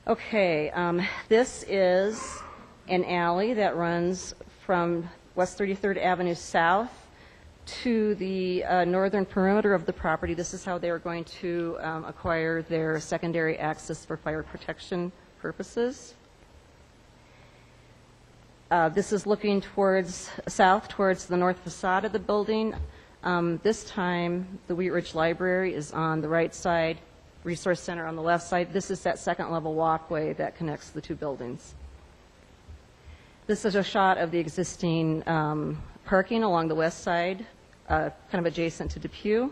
Okay, this is an alley that runs from West 33rd Avenue South to the northern perimeter of the property. This is how they are going to acquire their secondary access for fire protection purposes. This is looking towards south, towards the north facade of the building. This time, the Wheat Ridge Library is on the right side, Resource Center on the left side. This is that second-level walkway that connects the two buildings. This is a shot of the existing parking along the west side, kind of adjacent to Depew.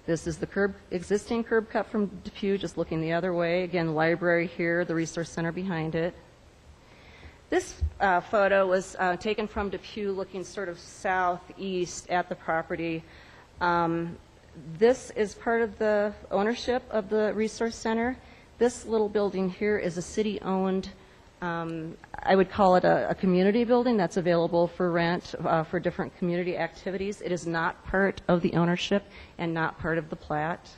This is the existing curb cut from Depew, just looking the other way. Again, library here, the Resource Center behind it. This photo was taken from Depew, looking sort of southeast at the property. This is part of the ownership of the Resource Center. This little building here is a city-owned, I would call it a community building that's available for rent for different community activities. It is not part of the ownership and not part of the plat.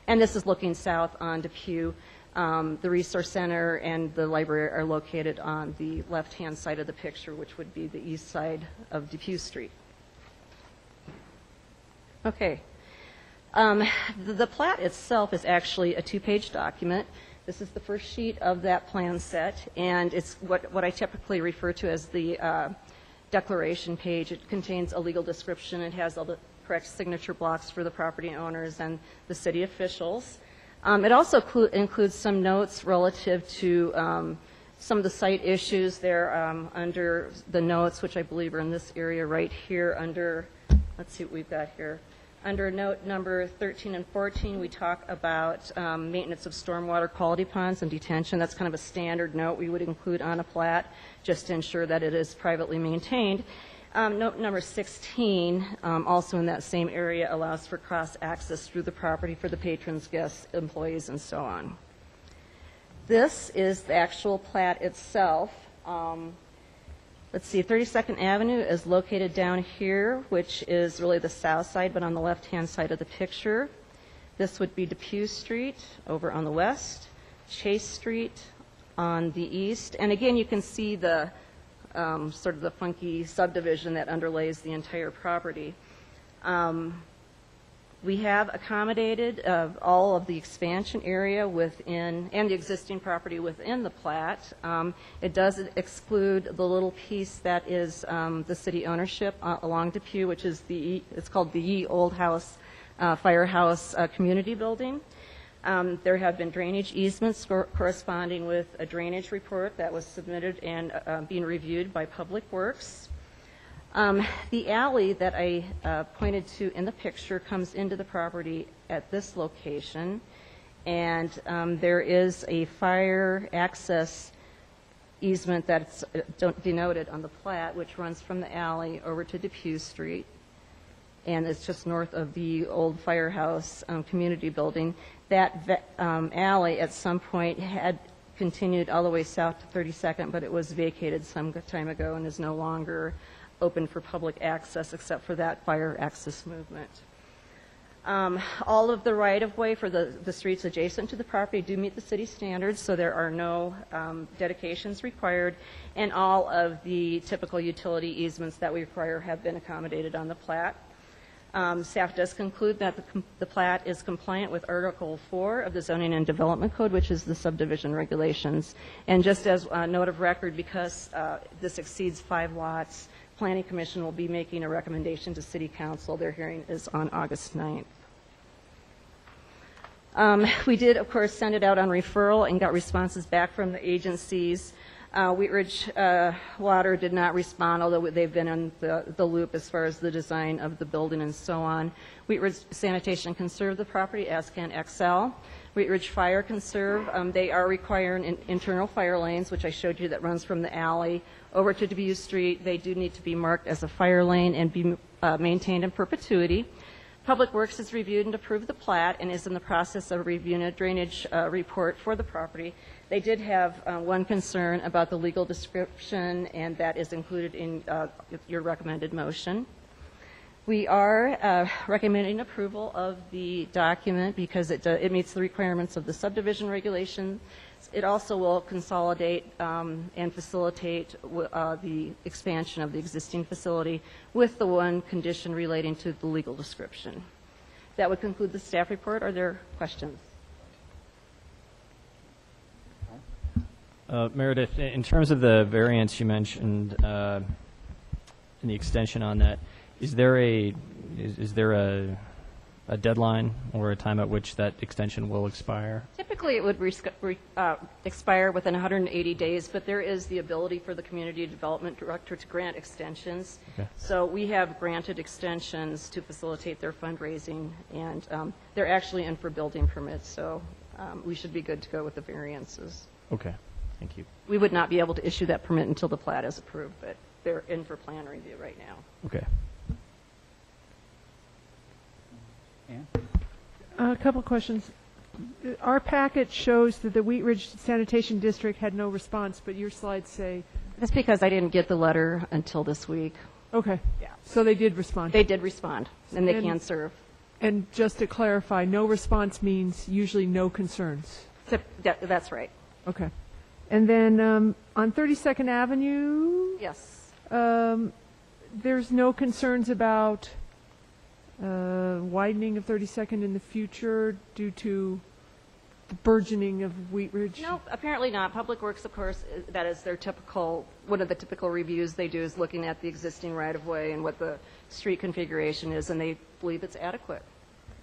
And this is looking south on Depew. The Resource Center and the library are located on the left-hand side of the picture, which would be the east side of Depew Street. Okay. The plat itself is actually a two-page document. This is the first sheet of that plan set, and it's what I typically refer to as the declaration page. It contains a legal description. It has all the correct signature blocks for the property owners and the city officials. It also includes some notes relative to some of the site issues there under the notes, which I believe are in this area right here under, let's see what we've got here. Under note number 13 and 14, we talk about maintenance of stormwater quality ponds and detention. That's kind of a standard note we would include on a plat just to ensure that it is privately maintained. Note number 16, also in that same area, allows for cross-access through the property for the patrons, guests, employees, and so on. This is the actual plat itself. Let's see, 32nd Avenue is located down here, which is really the south side, but on the left-hand side of the picture. This would be Depew Street over on the west, Chase Street on the east. And again, you can see the sort of the funky subdivision that underlays the entire property. We have accommodated all of the expansion area within, and the existing property within the plat. It does exclude the little piece that is the city ownership along Depew, which is it's called the Ye Old House Firehouse Community Building. There have been drainage easements corresponding with a drainage report that was submitted and being reviewed by Public Works. The alley that I pointed to in the picture comes into the property at this location, and there is a fire access easement that's denoted on the plat, which runs from the alley over to Depew Street, and it's just north of the old firehouse community building. That alley at some point had continued all the way south to 32nd, but it was vacated some time ago and is no longer open for public access except for that fire access movement. All of the right-of-way for the streets adjacent to the property do meet the city standards, so there are no dedications required, and all of the typical utility easements that we require have been accommodated on the plat. Staff does conclude that the plat is compliant with Article 4 of the Zoning and Development Code, which is the subdivision regulations. And just as a note of record, because this exceeds 5 lots, Planning Commission will be making a recommendation to City Council. Their hearing is on August 9th. We did, of course, send it out on referral and got responses back from the agencies. Wheat Ridge Water did not respond, although they've been in the loop as far as the design of the building and so on. Wheat Ridge Sanitation Conserve the property, as can XL. Wheat Ridge Fire Conserve, they are requiring internal fire lanes, which I showed you, that runs from the alley over to Depew Street. They do need to be marked as a fire lane and be maintained in perpetuity. Public Works has reviewed and approved the plat and is in the process of reviewing a drainage report for the property. They did have one concern about the legal description, and that is included in your recommended motion. We are recommending approval of the document because it meets the requirements of the subdivision regulation. It also will consolidate and facilitate the expansion of the existing facility with the one condition relating to the legal description. That would conclude the staff report. Are there questions? Meredith, in terms of the variance you mentioned and the extension on that, is there a deadline or a time at which that extension will expire? Typically, it would expire within 180 days, but there is the ability for the community development director to grant extensions. Okay. So we have granted extensions to facilitate their fundraising, and they're actually in for building permits, so we should be good to go with the variances. Okay, thank you. We would not be able to issue that permit until the plat is approved, but they're in for plan review right now. Okay. A couple questions. Our packet shows that the Wheat Ridge Sanitation District had no response, but your slides say... That's because I didn't get the letter until this week. Okay. Yeah. So they did respond. They did respond, and they can serve. And just to clarify, no response means usually no concerns. That's right. Okay. And then on 32nd Avenue, Yes. there's no concerns about widening of 32nd in the future due to the burgeoning of Wheat Ridge? No, apparently not. Public Works, of course, that is their typical, one of the typical reviews they do is looking at the existing right-of-way and what the street configuration is, and they believe it's adequate.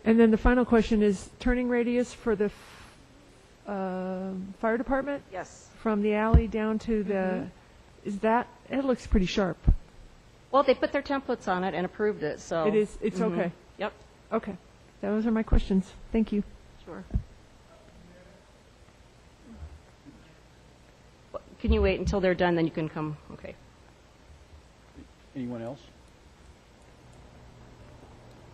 And then the final question is turning radius for the fire department? Yes. From the alley down to the, is that, it looks pretty sharp. Well, they put their templates on it and approved it, so. It is, it's okay. Yep, Okay. Those are my questions. Thank you. sure. Can you wait until they're done, then you can come, okay. Anyone else?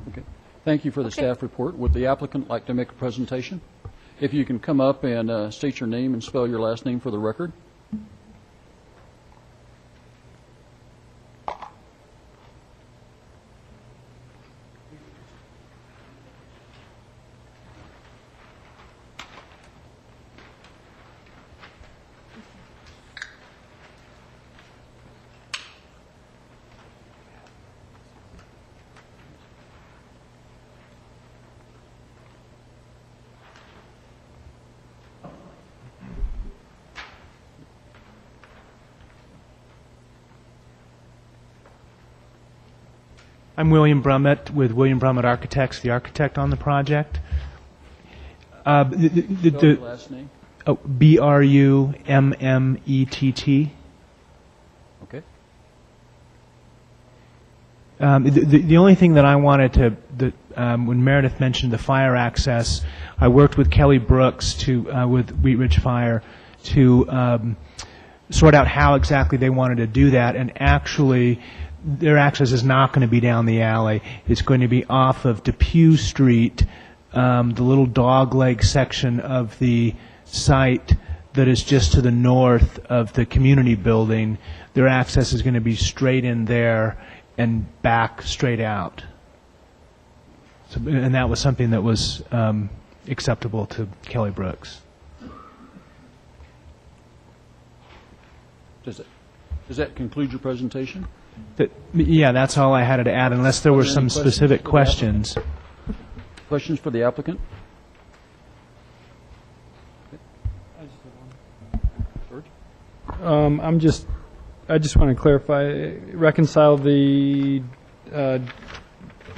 Okay. Thank you for the staff report. Would the applicant like to make a presentation? If you can come up and state your name and spell your last name for the record. I'm William Brummett with William Brummett Architects, the architect on the project. Spell your last name. Brummett. Okay. The only thing that I wanted to, when Meredith mentioned the fire access, I worked with Kelly Brooks with Wheat Ridge Fire to sort out how exactly they wanted to do that, and actually their access is not going to be down the alley. It's going to be off of Depew Street, the little dogleg section of the site that is just to the north of the community building. Their access is going to be straight in there and back straight out. So, and that was something that was acceptable to Kelly Brooks. Does that conclude your presentation? Yeah, that's all I had to add, unless there were Are there some any questions specific for the questions. Questions for the applicant? George? I just want to clarify, reconcile the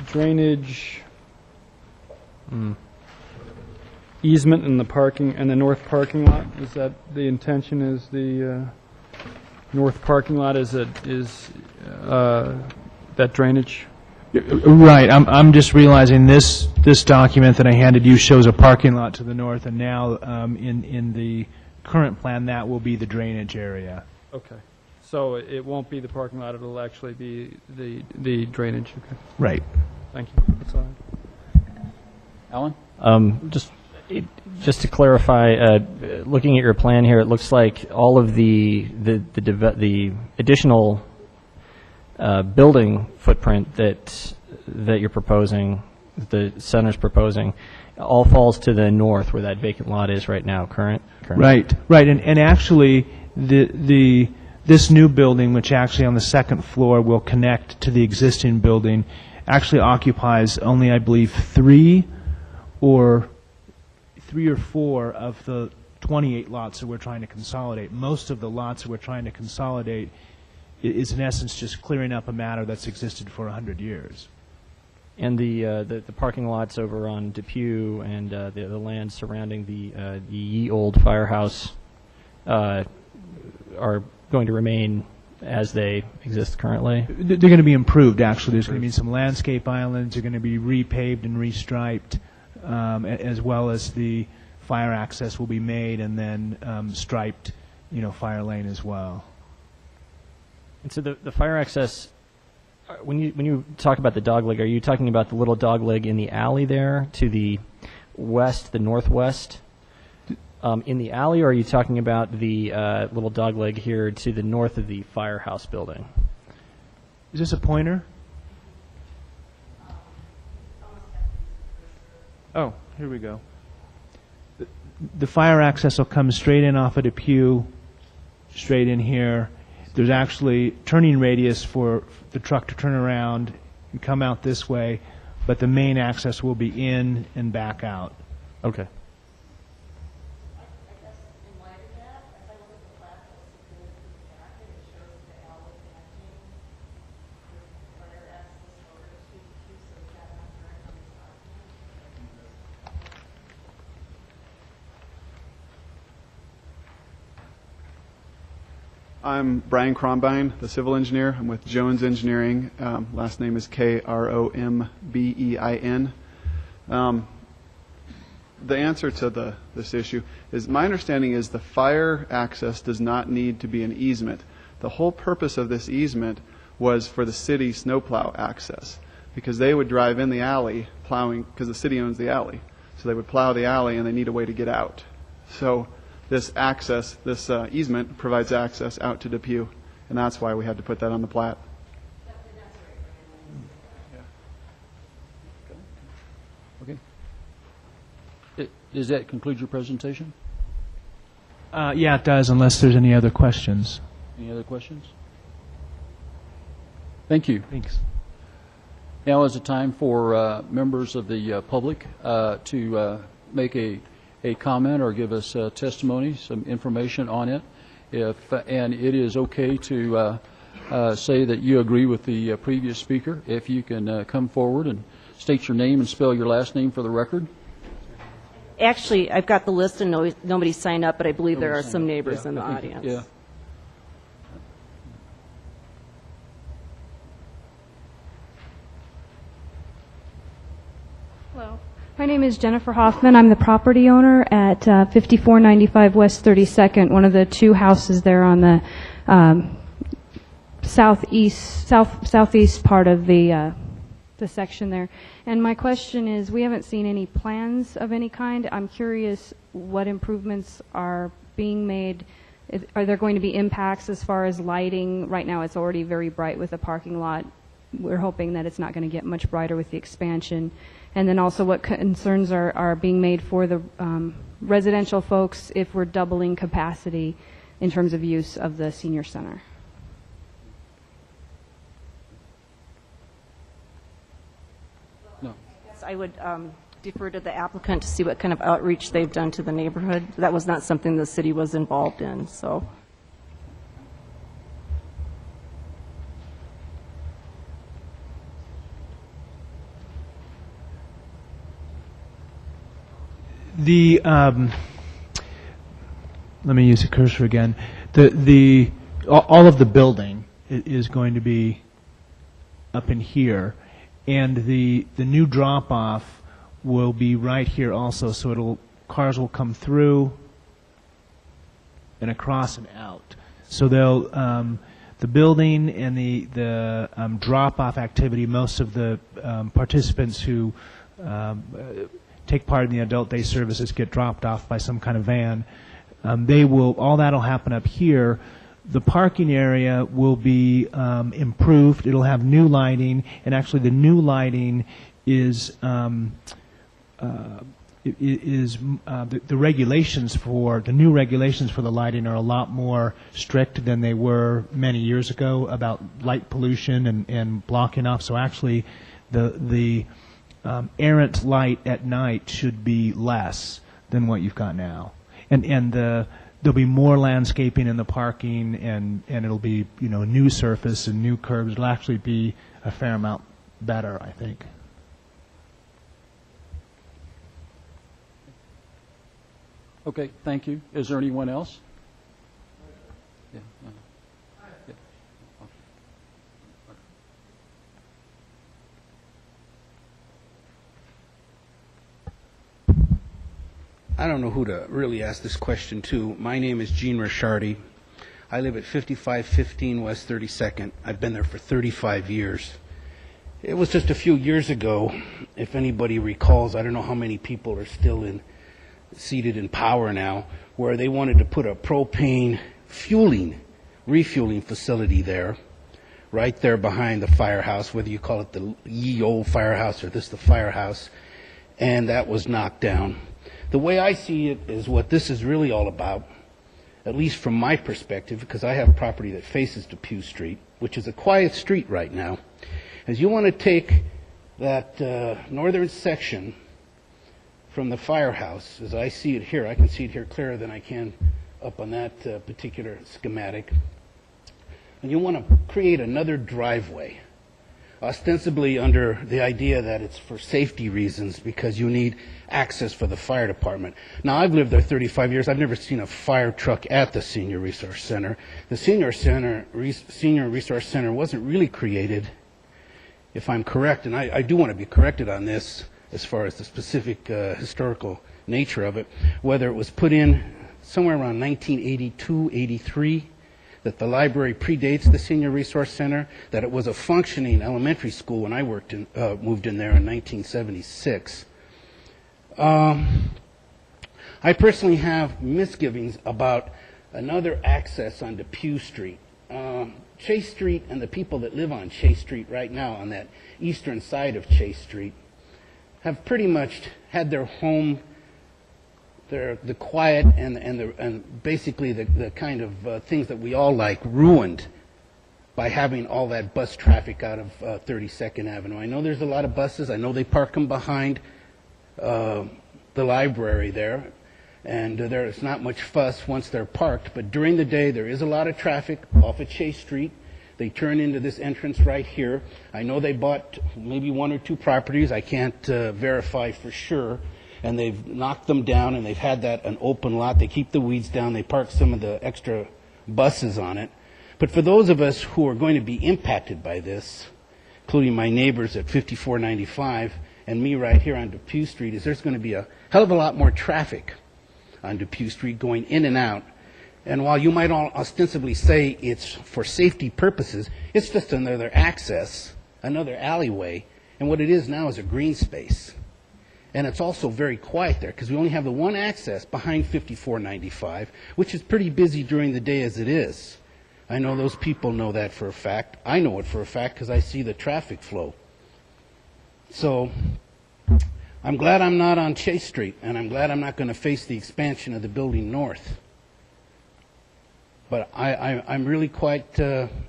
drainage easement and the parking and the north parking lot. Is that the intention? Is the north parking lot is that drainage? Right. I'm just realizing this document that I handed you shows a parking lot to the north, and now in the current plan that will be the drainage area. Okay. So it won't be the parking lot. It'll actually be the drainage. Okay. Right. Thank you. That's all. Alan? Just to clarify, looking at your plan here, it looks like all of the additional building footprint that that you're proposing, the center's proposing, all falls to the north where that vacant lot is right now, current? Right, right, and actually, this new building, which actually on the second floor will connect to the existing building, actually occupies only, I believe, three or four of the 28 lots that we're trying to consolidate. Most of the lots that we're trying to consolidate is in essence just clearing up a matter that's existed for 100 years. And the parking lots over on Depew and the land surrounding the ye old firehouse are going to remain as they exist currently? They're going to be improved, actually. There's going to be some landscape islands. They're going to be repaved and restriped, as well as the fire access will be made and then striped, fire lane as well. And so the fire access, when you talk about the dogleg, are you talking about the little dogleg in the alley there to the west, the northwest? In the alley, or are you talking about the little dogleg here to the north of the firehouse building? Is this a pointer? Oh, here we go. The fire access will come straight in off of Depew, straight in here. There's actually turning radius for the truck to turn around and come out this way, but the main access will be in and back out. Okay. I'm Brian Crombine, the civil engineer. I'm with Jones Engineering. Last name is Krombein. The answer to this issue is, my understanding is the fire access does not need to be an easement. The whole purpose of this easement was for the city snowplow access, because they would drive in the alley plowing, because the city owns the alley. So they would plow the alley and they need a way to get out. So this access, this easement provides access out to Depew, and that's why we had to put that on the plat. Okay. Does that conclude your presentation? Yeah, it does, unless there's any other questions. Any other questions? Thank you. Thanks. Now is the time for members of the public to make a comment or give us testimony, some information on it. And it is okay to say that you agree with the previous speaker. If you can come forward and state your name and spell your last name for the record. Actually, I've got the list and nobody signed up, but I believe there are some neighbors in the I think- audience. Yeah. Hello. My name is Jennifer Hoffman. I'm the property owner at 5495 West 32nd, one of the two houses there on the southeast part of the section there. And my question is, we haven't seen any plans of any kind. I'm curious what improvements are being made. Are there going to be impacts as far as lighting? Right now it's already very bright with the parking lot. We're hoping that it's not going to get much brighter with the expansion. And then also what concerns are being made for the residential folks if we're doubling capacity in terms of use of the senior center. No. I would defer to the applicant to see what kind of outreach they've done to the neighborhood. That was not something the city was involved in, so. Let me use the cursor again. All of the building is going to be up in here, and the new drop off will be right here also. So cars will come through and across and out. So they'll the building and the drop off activity. Most of the participants who take part in the adult day services get dropped off by some kind of van. All that'll happen up here, the parking area will be improved. It'll have new lighting, and actually the new lighting is the regulations for the new regulations for the lighting are a lot more strict than they were many years ago about light pollution and blocking off. So actually, the errant light at night should be less than what you've got now, and there'll be more landscaping in the parking, and it'll be new surface and new curbs. It'll actually be a fair amount better, I think. Okay, thank you. Is there anyone else? Yeah. Yeah. I don't know who to really ask this question to. My name is Gene Rishardi. I live at 5515 West 32nd. I've been there for 35 years. It was just a few years ago, if anybody recalls, I don't know how many people are still seated in power now, where they wanted to put a propane refueling facility there, right there behind the firehouse, whether you call it the ye old firehouse or the firehouse, and that was knocked down. The way I see it is what this is really all about, at least from my perspective, because I have property that faces Depew Street, which is a quiet street right now, is you want to take that northern section from the firehouse, as I see it here. I can see it here clearer than I can up on that particular schematic. And you want to create another driveway, ostensibly under the idea that it's for safety reasons because you need access for the fire department. Now, I've lived there 35 years. I've never seen a fire truck at the Senior Resource Center. The Senior Resource Center wasn't really created, if I'm correct, and I do want to be corrected on this, as far as the specific historical nature of it, whether it was put in somewhere around 1982, 83, that the library predates the Senior Resource Center, that it was a functioning elementary school when I moved in there in 1976. I personally have misgivings about another access on Depew Street. Chase Street and the people that live on Chase Street right now on that eastern side of Chase Street have pretty much had their home, the quiet and basically the kind of things that we all like ruined by having all that bus traffic out of 32nd Avenue. I know there's a lot of buses. I know they park them behind the library there, and there's not much fuss once they're parked. But during the day, there is a lot of traffic off of Chase Street. They turn into this entrance right here. I know they bought maybe one or two properties. I can't verify for sure. And they've knocked them down, and they've had that an open lot. They keep the weeds down. They park some of the extra buses on it. But for those of us who are going to be impacted by this, including my neighbors at 5495 and me right here on Depew Street, is there's going to be a hell of a lot more traffic on Depew Street going in and out. And while you might all ostensibly say it's for safety purposes, it's just another access, another alleyway. And what it is now is a green space. And it's also very quiet there because we only have the one access behind 5495, which is pretty busy during the day as it is. I know those people know that for a fact. I know it for a fact because I see the traffic flow. So I'm glad I'm not on Chase Street, and I'm glad I'm not going to face the expansion of the building north. But I'm really quite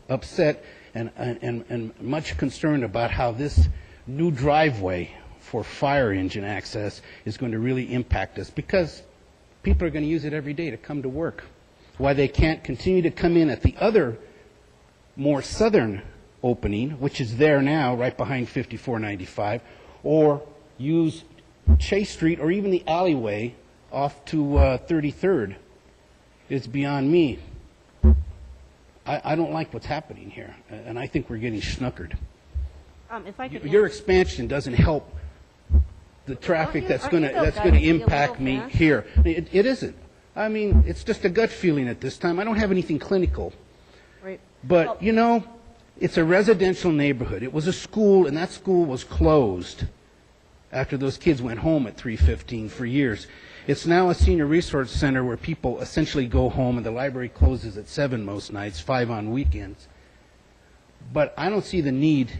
upset and much concerned about how this new driveway for fire engine access is going to really impact us, because people are going to use it every day to come to work. Why they can't continue to come in at the other more southern opening, which is there now right behind 5495, or use Chase Street or even the alleyway off to 33rd, is beyond me. I don't like what's happening here, and I think we're getting snookered. If I could Your expansion doesn't help the traffic that's going to impact me here. It isn't. I mean, it's just a gut feeling at this time. I don't have anything clinical. Right. But, you know, it's a residential neighborhood. It was a school, and that school was closed after those kids went home at 3:15 for years. It's now a senior resource center where people essentially go home, and the library closes at 7 most nights, 5 on weekends. But I don't see the need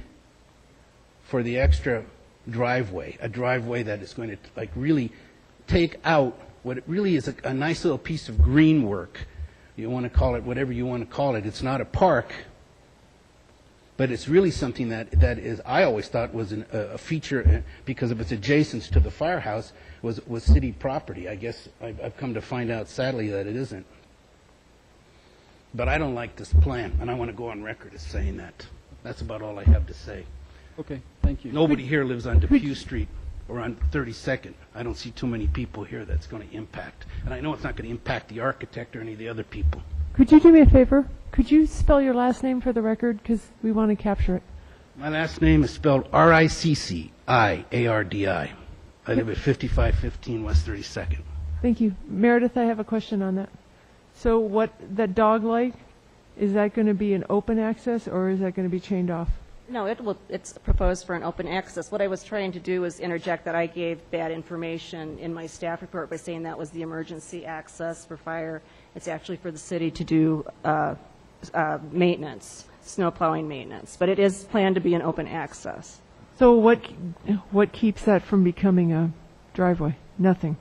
for the extra driveway, a driveway that is going to like really take out what it really is a nice little piece of green work. You want to call it whatever you want to call it. It's not a park, but it's really something that is, I always thought was a feature because of its adjacence to the firehouse was city property. I guess I've come to find out sadly that it isn't. But I don't like this plan, and I want to go on record as saying that. That's about all I have to say. Okay, thank you. Nobody here lives on Depew Street or on 32nd. I don't see too many people here that's going to impact. And I know it's not going to impact the architect or any of the other people. Could you do me a favor? Could you spell your last name for the record? Because we want to capture it. My last name is spelled Ricciardi. I live at 5515 West 32nd. Thank you. Meredith, I have a question on that. So what, that dog leg, is that going to be an open access or is that going to be chained off? No, it's proposed for an open access. What I was trying to do was interject that I gave bad information in my staff report by saying that was the emergency access for fire. It's actually for the city to do maintenance, snow plowing maintenance. But it is planned to be an open access. So what keeps that from becoming a driveway? Nothing.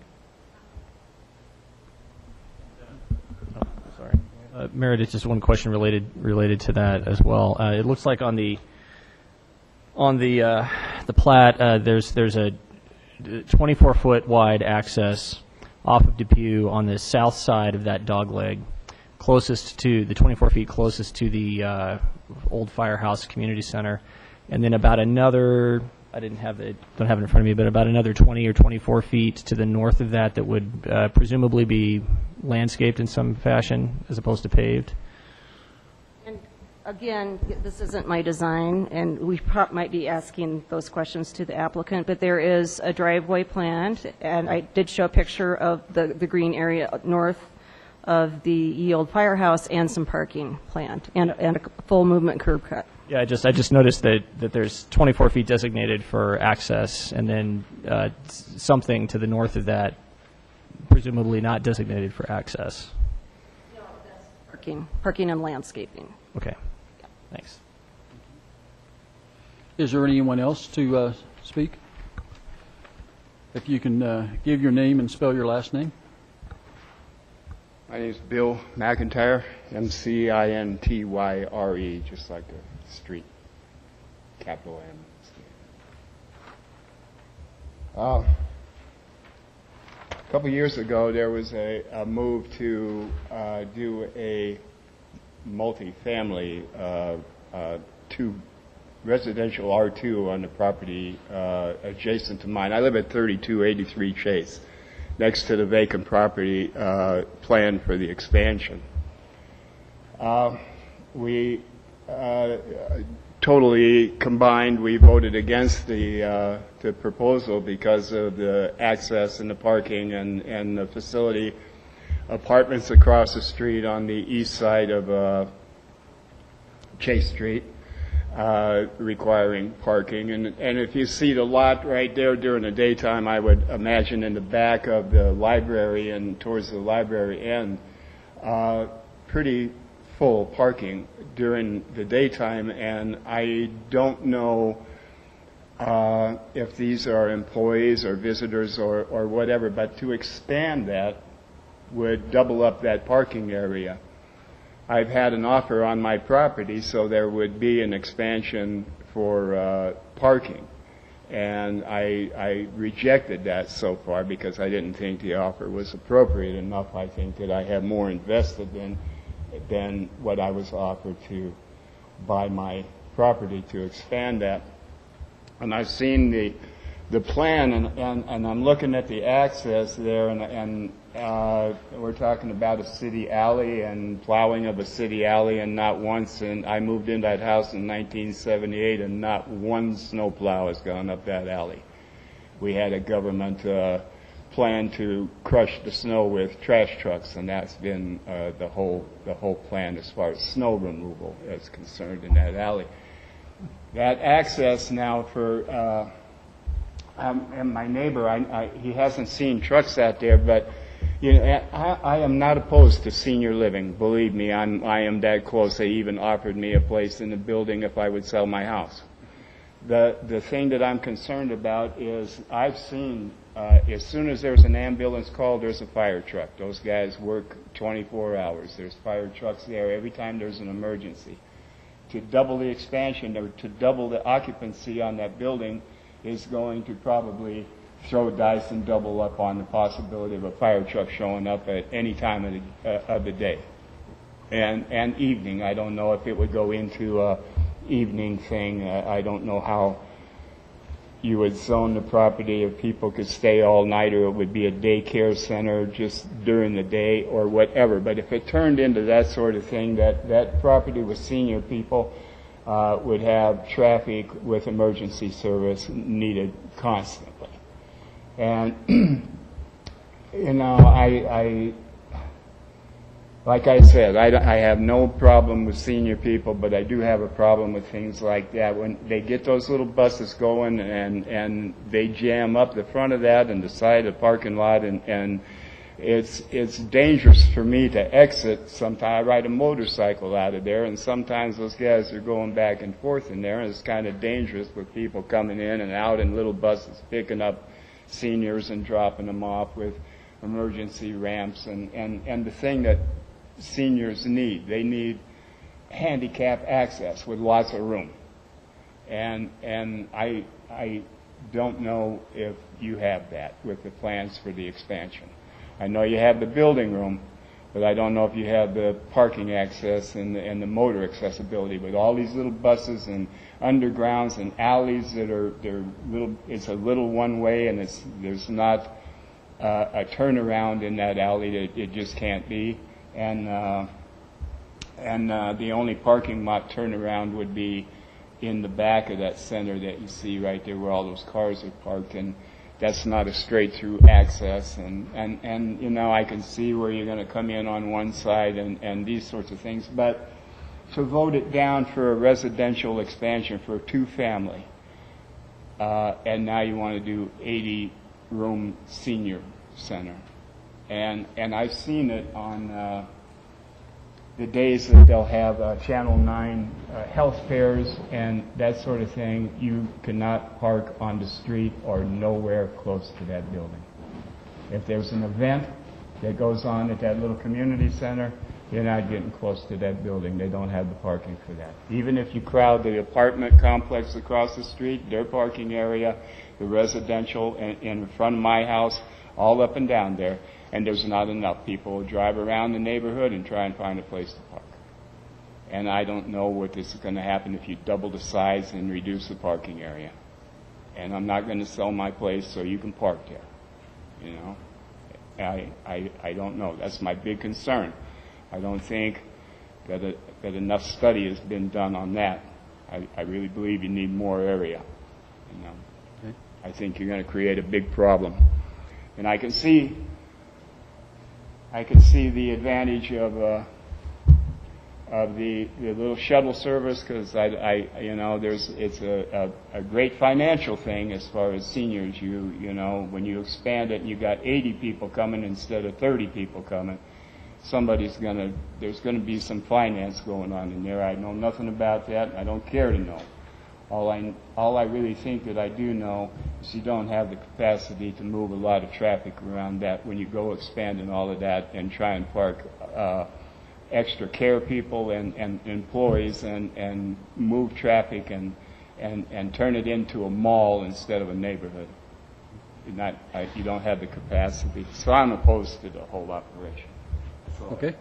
Sorry. Meredith, just one question related to that as well. It looks like on the plat, there's a 24-foot wide access off of Depew on the south side of that dogleg, closest to the 24 feet closest to the old firehouse community center, and then about another, don't have it in front of me, but about another 20 or 24 feet to the north of that would presumably be landscaped in some fashion as opposed to paved. Again, this isn't my design, and we might be asking those questions to the applicant, but there is a driveway planned, and I did show a picture of the green area north of the old firehouse and some parking planned, and a full movement curb cut. Yeah, I just noticed that there's 24 feet designated for access, and then something to the north of that, presumably not designated for access. No, that's parking and landscaping. Okay. Thanks. Is there anyone else to speak? If you can give your name and spell your last name. My name is Bill McIntyre, McIntyre, just like the street, capital M. A couple years ago, there was a move to do a multifamily, residential R2 on the property adjacent to mine. I live at 3283 Chase, next to the vacant property planned for the expansion. We totally combined, we voted against the proposal because of the access and the parking and the facility. Apartments across the street on the east side of Chase Street requiring parking. And if you see the lot right there during the daytime, I would imagine in the back of the library and towards the library end, pretty full parking during the daytime. And I don't know if these are employees or visitors or whatever, but to expand that would double up that parking area. I've had an offer on my property, so there would be an expansion for parking. And I rejected that so far because I didn't think the offer was appropriate enough. I think that I have more invested than what I was offered to buy my property to expand that. And I've seen the plan, and I'm looking at the access there, and we're talking about a city alley and plowing of a city alley, and not once, and I moved in that house in 1978, and not one snow plow has gone up that alley. We had a government plan to crush the snow with trash trucks, and that's been the whole plan as far as snow removal is concerned in that alley. That access now for and my neighbor, he hasn't seen trucks out there, but you know, I am not opposed to senior living. Believe me, I am that close. They even offered me a place in the building if I would sell my house. The thing that I'm concerned about is I've seen as soon as there's an ambulance call, there's a fire truck. Those guys work 24 hours. There's fire trucks there every time there's an emergency. To double the expansion or to double the occupancy on that building is going to probably throw dice and double up on the possibility of a fire truck showing up at any time of the day. And evening, I don't know if it would go into a evening thing. I don't know how you would zone the property if people could stay all night, or it would be a daycare center just during the day or whatever. But if it turned into that sort of thing, that property with senior people would have traffic with emergency service needed constantly. And, you know, like I said, I have no problem with senior people, but I do have a problem with things like that. When they get those little buses going and they jam up the front of that and the side of the parking lot, and it's dangerous for me to exit. Sometimes I ride a motorcycle out of there, and sometimes those guys are going back and forth in there, and it's kind of dangerous with people coming in and out in little buses, picking up seniors and dropping them off with emergency ramps. And the thing that seniors need, they need handicap access with lots of room. And I don't know if you have that with the plans for the expansion. I know you have the building room, but I don't know if you have the parking access and the motor accessibility. With all these little buses and undergrounds and alleys that they're little, it's a little one way, and there's not a turnaround in that alley. It just can't be. And the only parking lot turnaround would be in the back of that center that you see right there where all those cars are parked, and that's not a straight through access. And you know, I can see where you're going to come in on one side and these sorts of things, but to vote it down for a residential expansion for a two-family, and now you want to do 80-room senior center. And I've seen it on the days that they'll have Channel 9 health fairs and that sort of thing. You cannot park on the street or nowhere close to that building. If there's an event that goes on at that little community center, you're not getting close to that building. They don't have the parking for that. Even if you crowd the apartment complex across the street, their parking area, the residential in front of my house, all up and down there, and there's not enough. People drive around the neighborhood and try and find a place to park. And I don't know what this is going to happen if you double the size and reduce the parking area. And I'm not going to sell my place so you can park there. You know, I don't know. That's my big concern. I don't think that enough study has been done on that. I really believe you need more area. You know, okay. I think you're going to create a big problem. And I can see the advantage of the little shuttle service, because you know, it's a great financial thing as far as seniors. You know, when you expand it and you got 80 people coming instead of 30 people coming, there's gonna be some finance going on in there. I know nothing about that. I don't care to know. All I really think that I do know is you don't have the capacity to move a lot of traffic around that when you go expanding all of that and try and park extra care people and employees and move traffic and turn it into a mall instead of a neighborhood. You don't have the capacity. So I'm opposed to the whole operation. Okay.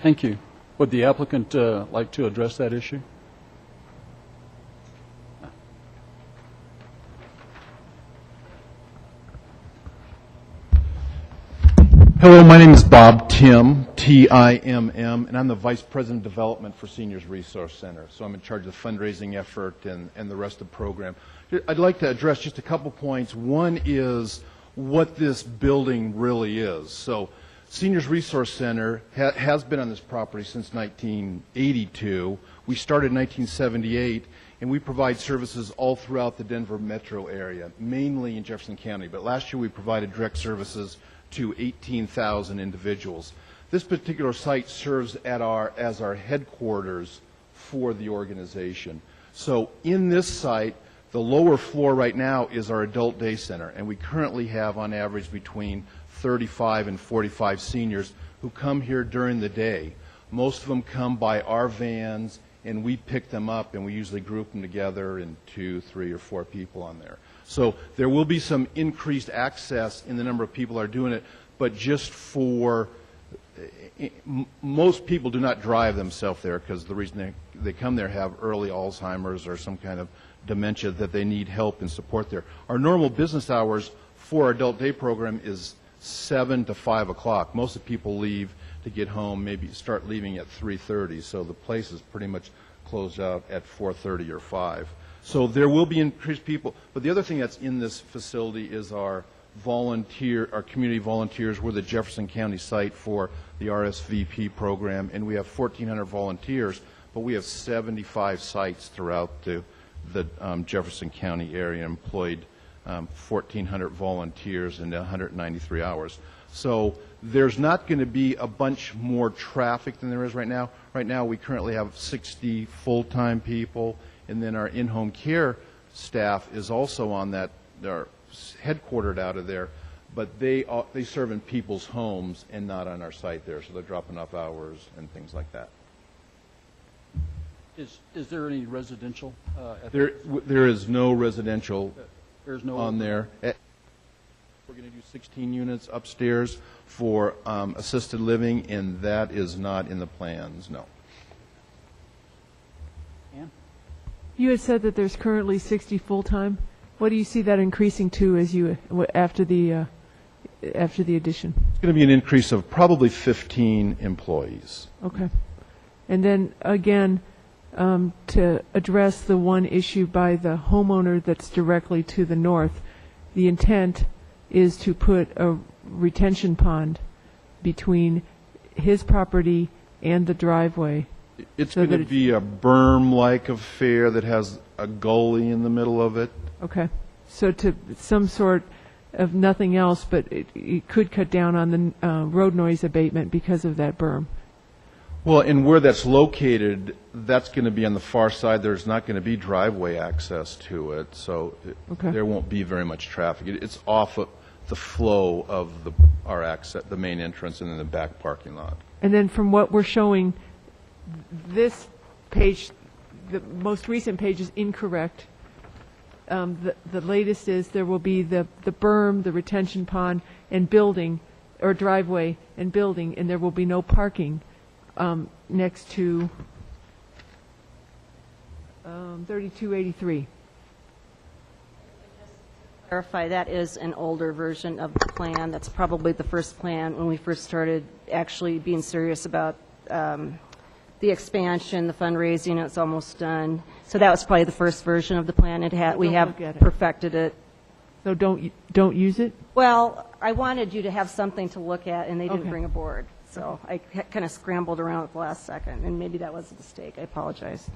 Thank you. Would the applicant like to address that issue? Hello, my name is Bob Timm, T-I-M-M, and I'm the Vice President of Development for Seniors Resource Center. So I'm in charge of the fundraising effort and the rest of the program. I'd like to address just a couple points. One is what this building really is. So Seniors Resource Center has been on this property since 1982. We started in 1978, And we provide services all throughout the Denver metro area, mainly in Jefferson County. But last year we provided direct services to 18,000 individuals. This particular site serves as our headquarters for the organization. So in this site, the lower floor right now is our adult day center, and we currently have on average between 35 and 45 seniors who come here during the day. Most of them come by our vans, and we pick them up, and we usually group them together in 2, 3, or 4 people on there. So there will be some increased access in the number of people that are doing it, but just for most people do not drive themselves there because the reason they come there have early Alzheimer's or some kind of dementia that they need help and support there. Our normal business hours for our adult day program is 7 to 5 o'clock. Most of the people leave to get home, maybe start leaving at 3:30, so the place is pretty much closed out at 4:30 or 5. So there will be increased people, but the other thing that's in this facility is our community volunteers. We're the Jefferson County site for the RSVP program, and we have 1,400 volunteers, but we have 75 sites throughout the Jefferson County area, employed 1,400 volunteers in 193 hours. So there's not going to be a bunch more traffic than there is right now. Right now we currently have 60 full-time people, and then our in-home care staff is also on that. They're headquartered out of there, but they serve in people's homes and not on our site there, so they're dropping off hours and things like that. Is there any residential? There is no residential There's no on there. We're going to do 16 units upstairs for assisted living, and that is not in the plans, no. Ann? You had said that there's currently 60 full-time. What do you see that increasing to after the addition? It's going to be an increase of probably 15 employees. Okay. And then again, to address the one issue by the homeowner that's directly to the north, the intent is to put a retention pond between his property and the driveway. It's going to be a berm-like affair that has a gully in the middle of it. Okay. So to some sort of nothing else, but it could cut down on the road noise abatement because of that berm. Well, and where that's located, that's going to be on the far side. There's not going to be driveway access to it, so there won't be very much traffic. It's off of the flow of our access, the main entrance, and then the back parking lot. And then from what we're showing, this page, the most recent page is incorrect. The latest is there will be the berm, the retention pond, and building, or driveway and building, and there will be no parking next to 3283. Clarify, that is an older version of the plan. That's probably the first plan when we first started actually being serious about the expansion, the fundraising. It's almost done. So that was probably the first version of the plan. We have perfected it. So don't use it? Well, I wanted you to have something to look at, and they didn't bring a board. So I kind of scrambled around at the last second, and maybe that was a mistake. I apologize.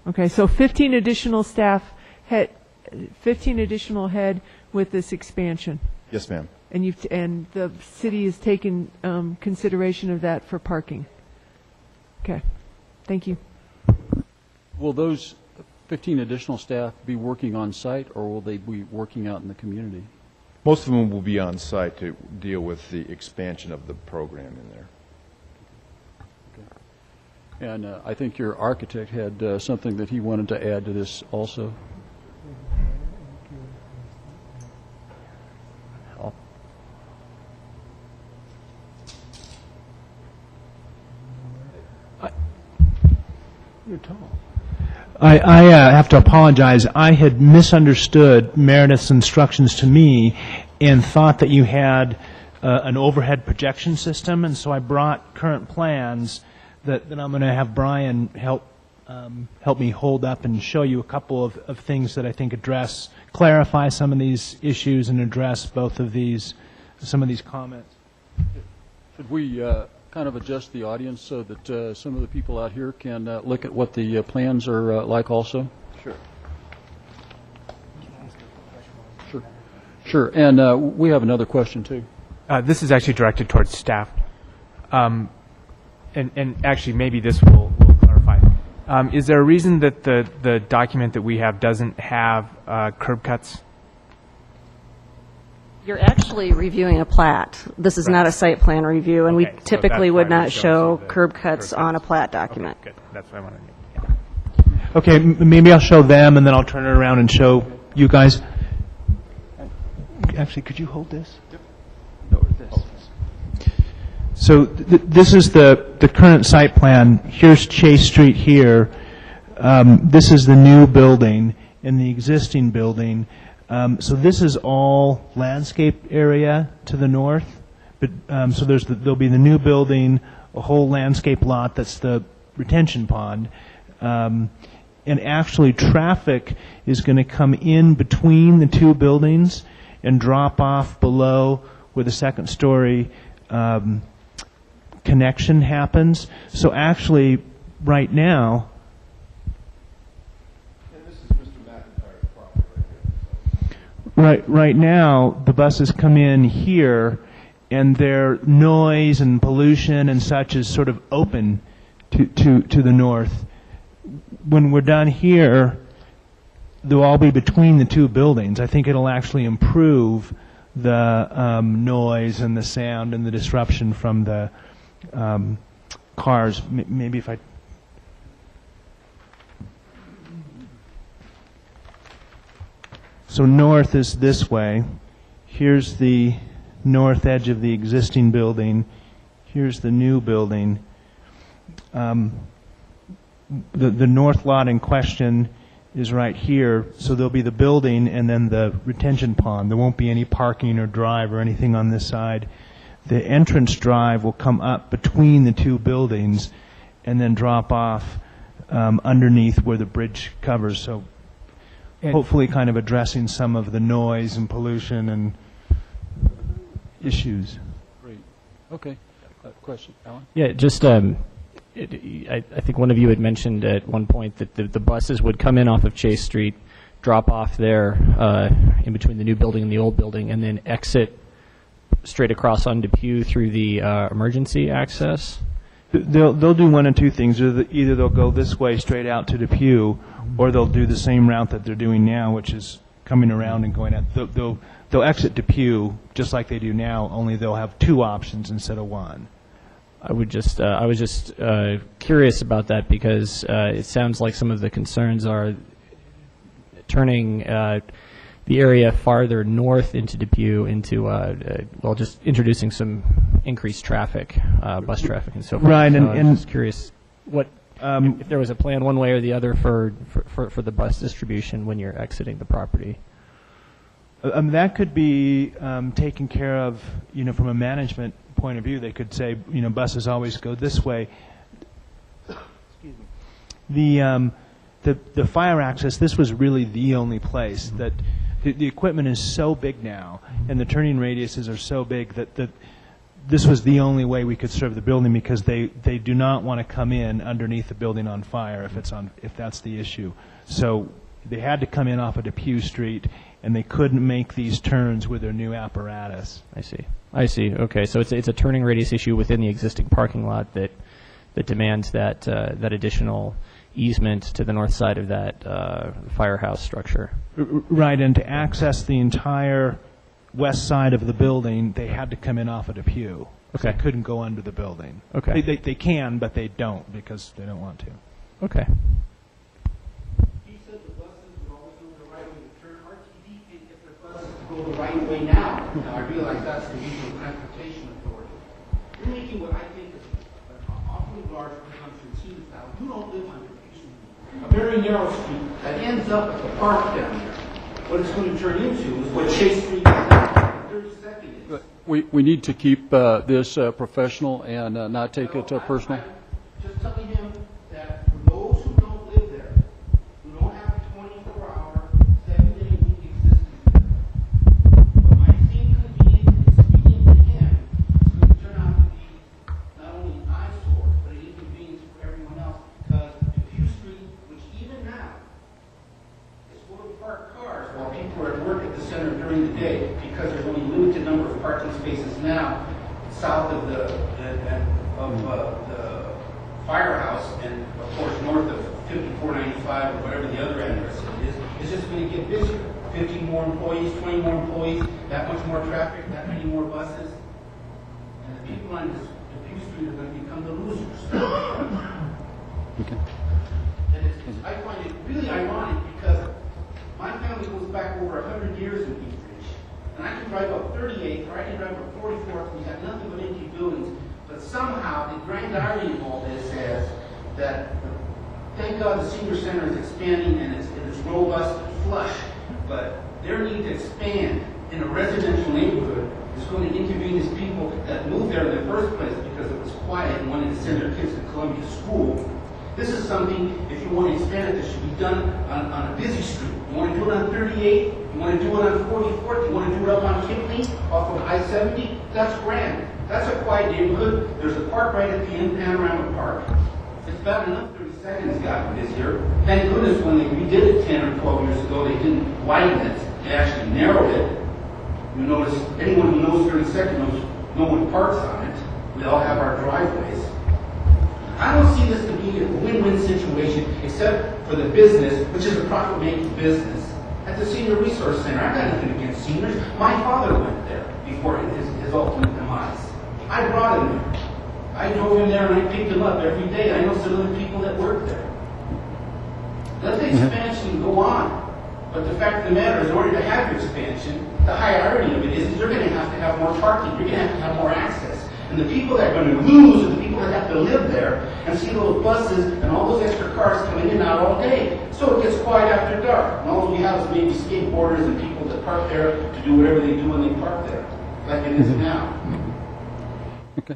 Okay, so 15 additional staff, 15 additional head with this expansion. Yes, ma'am. And the city has taken consideration of that for parking. Okay, thank you. Will those 15 additional staff be working on site, or will they be working out in the community? Most of them will be on site to deal with the expansion of the program in there. Okay. And I think your architect had something that he wanted to add to this also. You're tall. I have to apologize. I had misunderstood Meredith's instructions to me and thought that you had an overhead projection system, and so I brought current plans that I'm going to have Brian help me hold up and show you a couple of things that I think clarify some of these issues and address some of these comments. Should we kind of adjust the audience so that some of the people out here can look at what the plans are like also? Sure. Sure. And we have another question, too. This is actually directed towards staff. And actually, maybe this will clarify. Is there a reason that the document that we have doesn't have curb cuts? You're actually reviewing a plat. This is not a site plan review, and we Okay, so typically that's would why we not don't show see the curb cuts on a plat document. Okay, good. That's what I wanted to know. Yeah. Okay, maybe I'll show them, and then I'll turn it around and show you guys. Actually, could you hold this? Yep. No, or this. So this is the current site plan. Here's Chase Street here. This is the new building and the existing building. So this is all landscape area to the north. But so there'll be the new building, a whole landscape lot that's the retention pond. And actually traffic is going to come in between the two buildings and drop off below where the second story connection happens. So actually, right now, And this is Mr. McIntyre's property right here. right now, the buses come in here, and their noise and pollution and such is sort of open to the north. When we're done here, they'll all be between the two buildings. I think it'll actually improve the noise and the sound and the disruption from the cars. Maybe if I... So north is this way. Here's the north edge of the existing building. Here's the new building. The north lot in question is right here, so there'll be the building and then the retention pond. There won't be any parking or drive or anything on this side. The entrance drive will come up between the two buildings and then drop off underneath where the bridge covers. So hopefully kind of addressing some of the noise and pollution and issues. Great. Okay. Question, Alan? Yeah, just I think one of you had mentioned at one point that the buses would come in off of Chase Street, drop off there in between the new building and the old building, and then exit straight across on Depew through the emergency access. They'll do one of two things. Either they'll go this way straight out to Depew, or they'll do the same route that they're doing now, which is coming around and going out. They'll exit Depew just like they do now, only they'll have two options instead of one. I was just curious about that because it sounds like some of the concerns are turning the area farther north into Depew into, just introducing some increased traffic, bus traffic and so forth. Right, so and I was just curious what if there was a plan one way or the other for the bus distribution when you're exiting the property. That could be taken care of, from a management point of view. They could say, buses always go this way. Excuse me. The fire access, this was really the only place that the equipment is so big now, and the turning radiuses are so big that this was the only way we could serve the building, because they do not want to come in underneath the building on fire if that's the issue. So they had to come in off of Depew Street, and they couldn't make these turns with their new apparatus. I see. Okay, so it's a turning radius issue within the existing parking lot that demands that additional easement to the north side of that firehouse structure. Right, and to access the entire west side of the building, they had to come in off of Depew. Okay. They couldn't go under the building. Okay. They can, but they don't because they don't want to. Okay. He said the buses would always go the right way to turn. RTD can get their buses to go the right way now. Now, I realize that's the Regional Transportation Authority. You're making what I think is an awfully large presumption. Seems now you don't live on a very narrow street that ends up at the park down there. What it's going to turn into is what Chase Street is now. 32nd is. We need to keep this professional and not take it personal. I'm just telling him that for those who don't live there, who don't have a 24-hour, 7-day-a-week existence there, what might seem convenient and expedient to him is going to turn out to be not only south of the firehouse, and of course north of 5495 or whatever the other address is, it's just going to get busier. 50 more employees, 20 more employees, that much more traffic, that many more buses, and the people on the Pew Street are going to become the losers. Okay. And I find it really ironic because my family goes back over 100 years in East Ridge. And I can drive up 38th or I can drive up 44th and we have nothing but empty buildings. But somehow the grand irony of all this is that, thank God the senior center is expanding and it's robust and flush. But their need to expand in a residential neighborhood is going to inconvenience people that moved there in the first place because it was quiet and wanted to send their kids to Columbia School. This is something, if you want to expand it, that should be done on a busy street. You want to do it on 38, you want to do it on 44th, you want to do it up on Kipling, off of I-70, that's grand. That's a quiet neighborhood. There's a park right at the end, Panorama Park. It's bad enough 30 seconds got this year. Thank goodness when they redid it 10 or 12 years ago, they didn't widen it. They actually narrowed it. You notice, anyone who knows 30 seconds knows no one parks on it. We all have our driveways. I don't see this to be a win-win situation, except for the business, which is a profit-making business, at the Senior Resource Center. I've got nothing against seniors. My father went there before his ultimate demise. I brought him there. I drove him there and I picked him up every day. I know some of the people that work there. Let the expansion go on. But the fact of the matter is, in order to have your expansion, the high irony of it is you're going to have more parking. You're going to have more access. And the people that are going to lose are the people that have to live there and see those buses and all those extra cars coming in and out all day. So it gets quiet after dark. And all we have is maybe skateboarders and people that park there to do whatever they do when they park there, like it is now. Okay.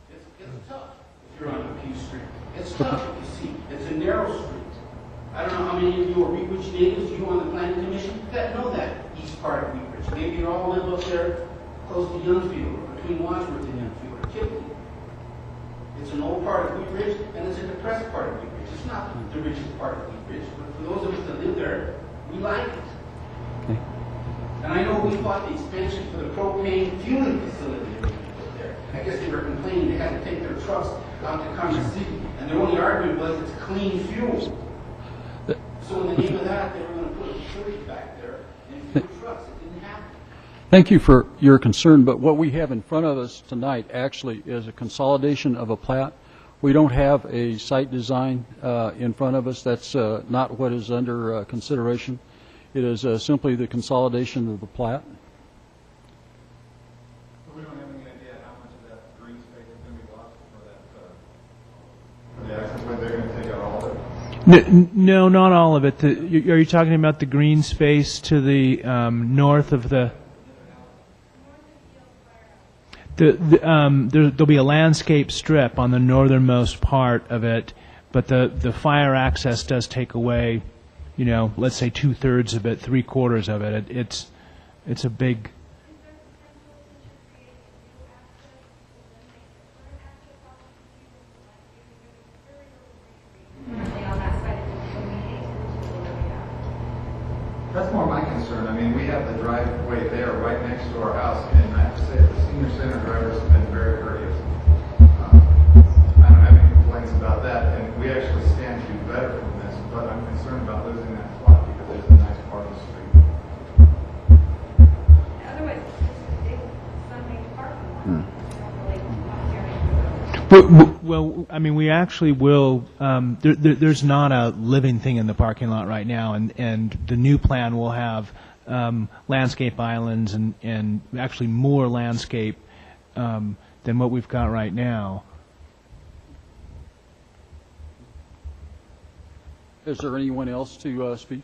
It's tough if you're on Pew Street. It's tough if you see. It's a narrow street. I don't know how many of you are Wheat Ridge natives, you on the planning commission, that know that east part of Wheat Ridge. Maybe you all live up there close to Youngsfield, or between Wadsworth and Youngsfield, or Kipling. It's an old part of Wheat Ridge, and it's a depressed part of Wheat Ridge. It's not the richest part of Wheat Ridge, but for those of us that live there, we like it. Okay. And I know we fought the expansion for the propane fueling facility that we put there. I guess they were complaining they had to take their trucks out to Congress City, and their only argument was it's clean fuel. So in the name of that, they were going to put a facility back there and fuel trucks. It didn't happen. Thank you for your concern, but what we have in front of us tonight actually is a consolidation of a plat. We don't have a site design in front of us. That's not what is under consideration. It is simply the consolidation of the plat. We don't have any idea how much of that green space is going to be lost for that, for the access way. They're going to take out all of it? No, not all of it. Are you talking about the green space to the north of the... There'll be a landscape strip on the northernmost part of it, but the fire access does take away, let's say 2/3 of it, 3/4 of it. It's a big... That's more my concern. I mean, we have the driveway there right next to our house, and I have to say the senior center drivers have been very courteous. I don't have any complaints about that, and we actually stand to do better from this, but I'm concerned about losing that spot because there's a nice part of the street. Otherwise, it's something to park on. Well, I mean, we actually will. There's not a living thing in the parking lot right now, and the new plan will have landscape islands and actually more landscape than what we've got right now. Is there anyone else to speak?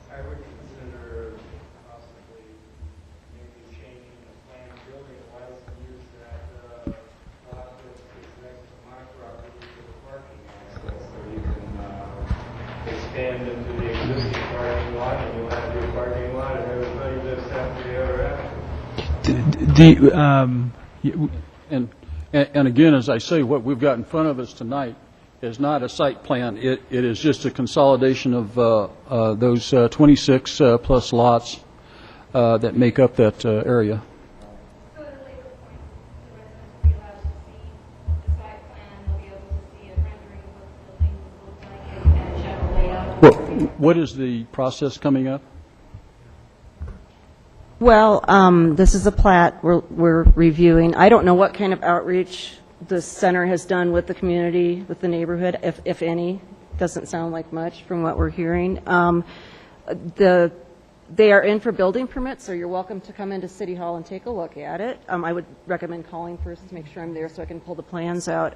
I would consider possibly maybe changing the plan building-wise and use that lot that is next to my property for the parking access, so you can expand into the existing parking lot, and you'll have your parking lot, and everybody lives happily ever after. And again, as I say, what we've got in front of us tonight is not a site plan. It is just a consolidation of those 26 plus lots that make up that area. So it What is the process coming up? Well, this is a plat we're reviewing. I don't know what kind of outreach the center has done with the community, with the neighborhood, if any. Doesn't sound like much from what we're hearing. They are in for building permits, so you're welcome to come into City Hall and take a look at it. I would recommend calling first to make sure I'm there so I can pull the plans out.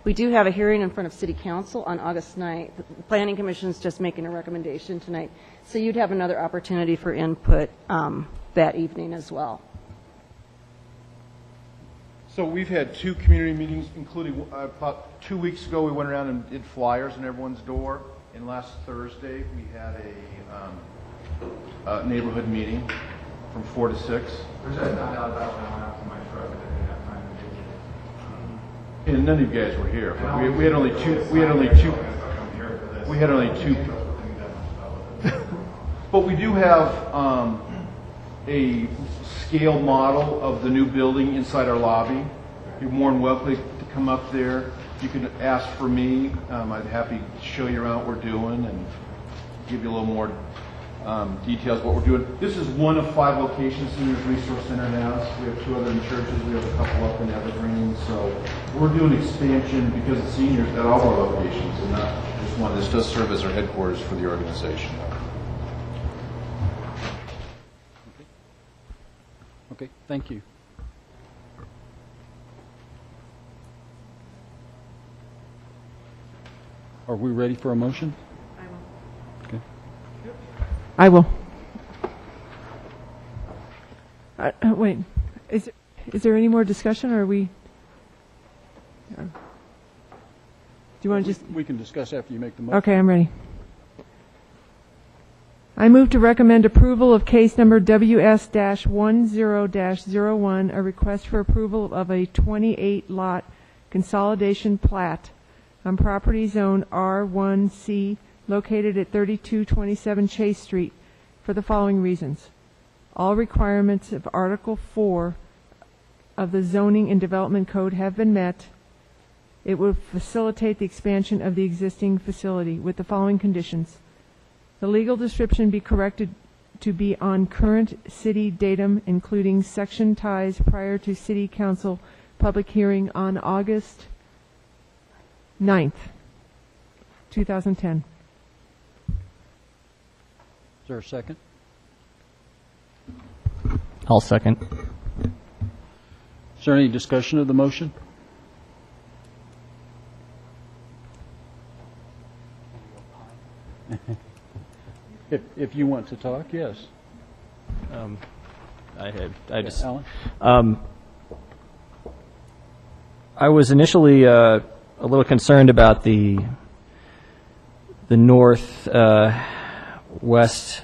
We do have a hearing in front of City Council on August 9th. The Planning Commission is just making a recommendation tonight, so you'd have another opportunity for input that evening as well. So we've had 2 community meetings, including about 2 weeks ago we went around and did flyers on everyone's door, and last Thursday we had a neighborhood meeting from 4 to 6. Which I found out about when I went out to my truck, but I didn't have time to do it. And none of you guys were here. But we had only two. But we do have a scale model of the new building inside our lobby. You're more than welcome to come up there. You can ask for me. I'd be happy to show you around what we're doing and give you a little more details of what we're doing. This is one of 5 locations Seniors Resource Center now. So we have 2 other in churches. We have a couple up in Evergreen. So we're doing expansion because the seniors at all our locations and not just one. This does serve as our headquarters for the organization. Okay, thank you. Are we ready for a motion? Okay. I will. Wait, is there any more discussion, or are we? Do you want to just? We can discuss after you make the motion. Okay, I'm ready. I move to recommend approval of case number WS-10-01, a request for approval of a 28-lot consolidation plat on property zone R1C located at 3227 Chase Street for the following reasons. All requirements of Article 4 of the Zoning and Development Code have been met. It will facilitate the expansion of the existing facility with the following conditions. The legal description be corrected to be on current city datum, including section ties prior to City Council public hearing on August 9th, 2010. Is there a second? I'll second. Is there any discussion of the motion? If you want to talk, yes. Alan? I was initially a little concerned about the north west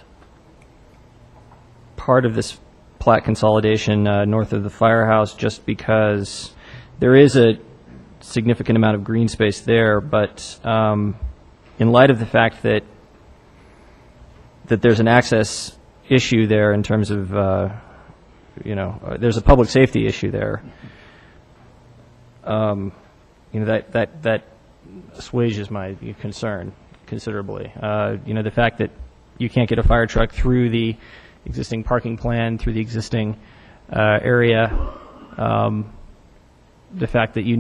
part of this plat consolidation north of the firehouse, just because there is a significant amount of green space there, but in light of the fact that there's an access issue there in terms of, there's a public safety issue there. That assuages my concern considerably. The fact that you can't get a fire truck through the existing parking plan, through the existing area, the fact that you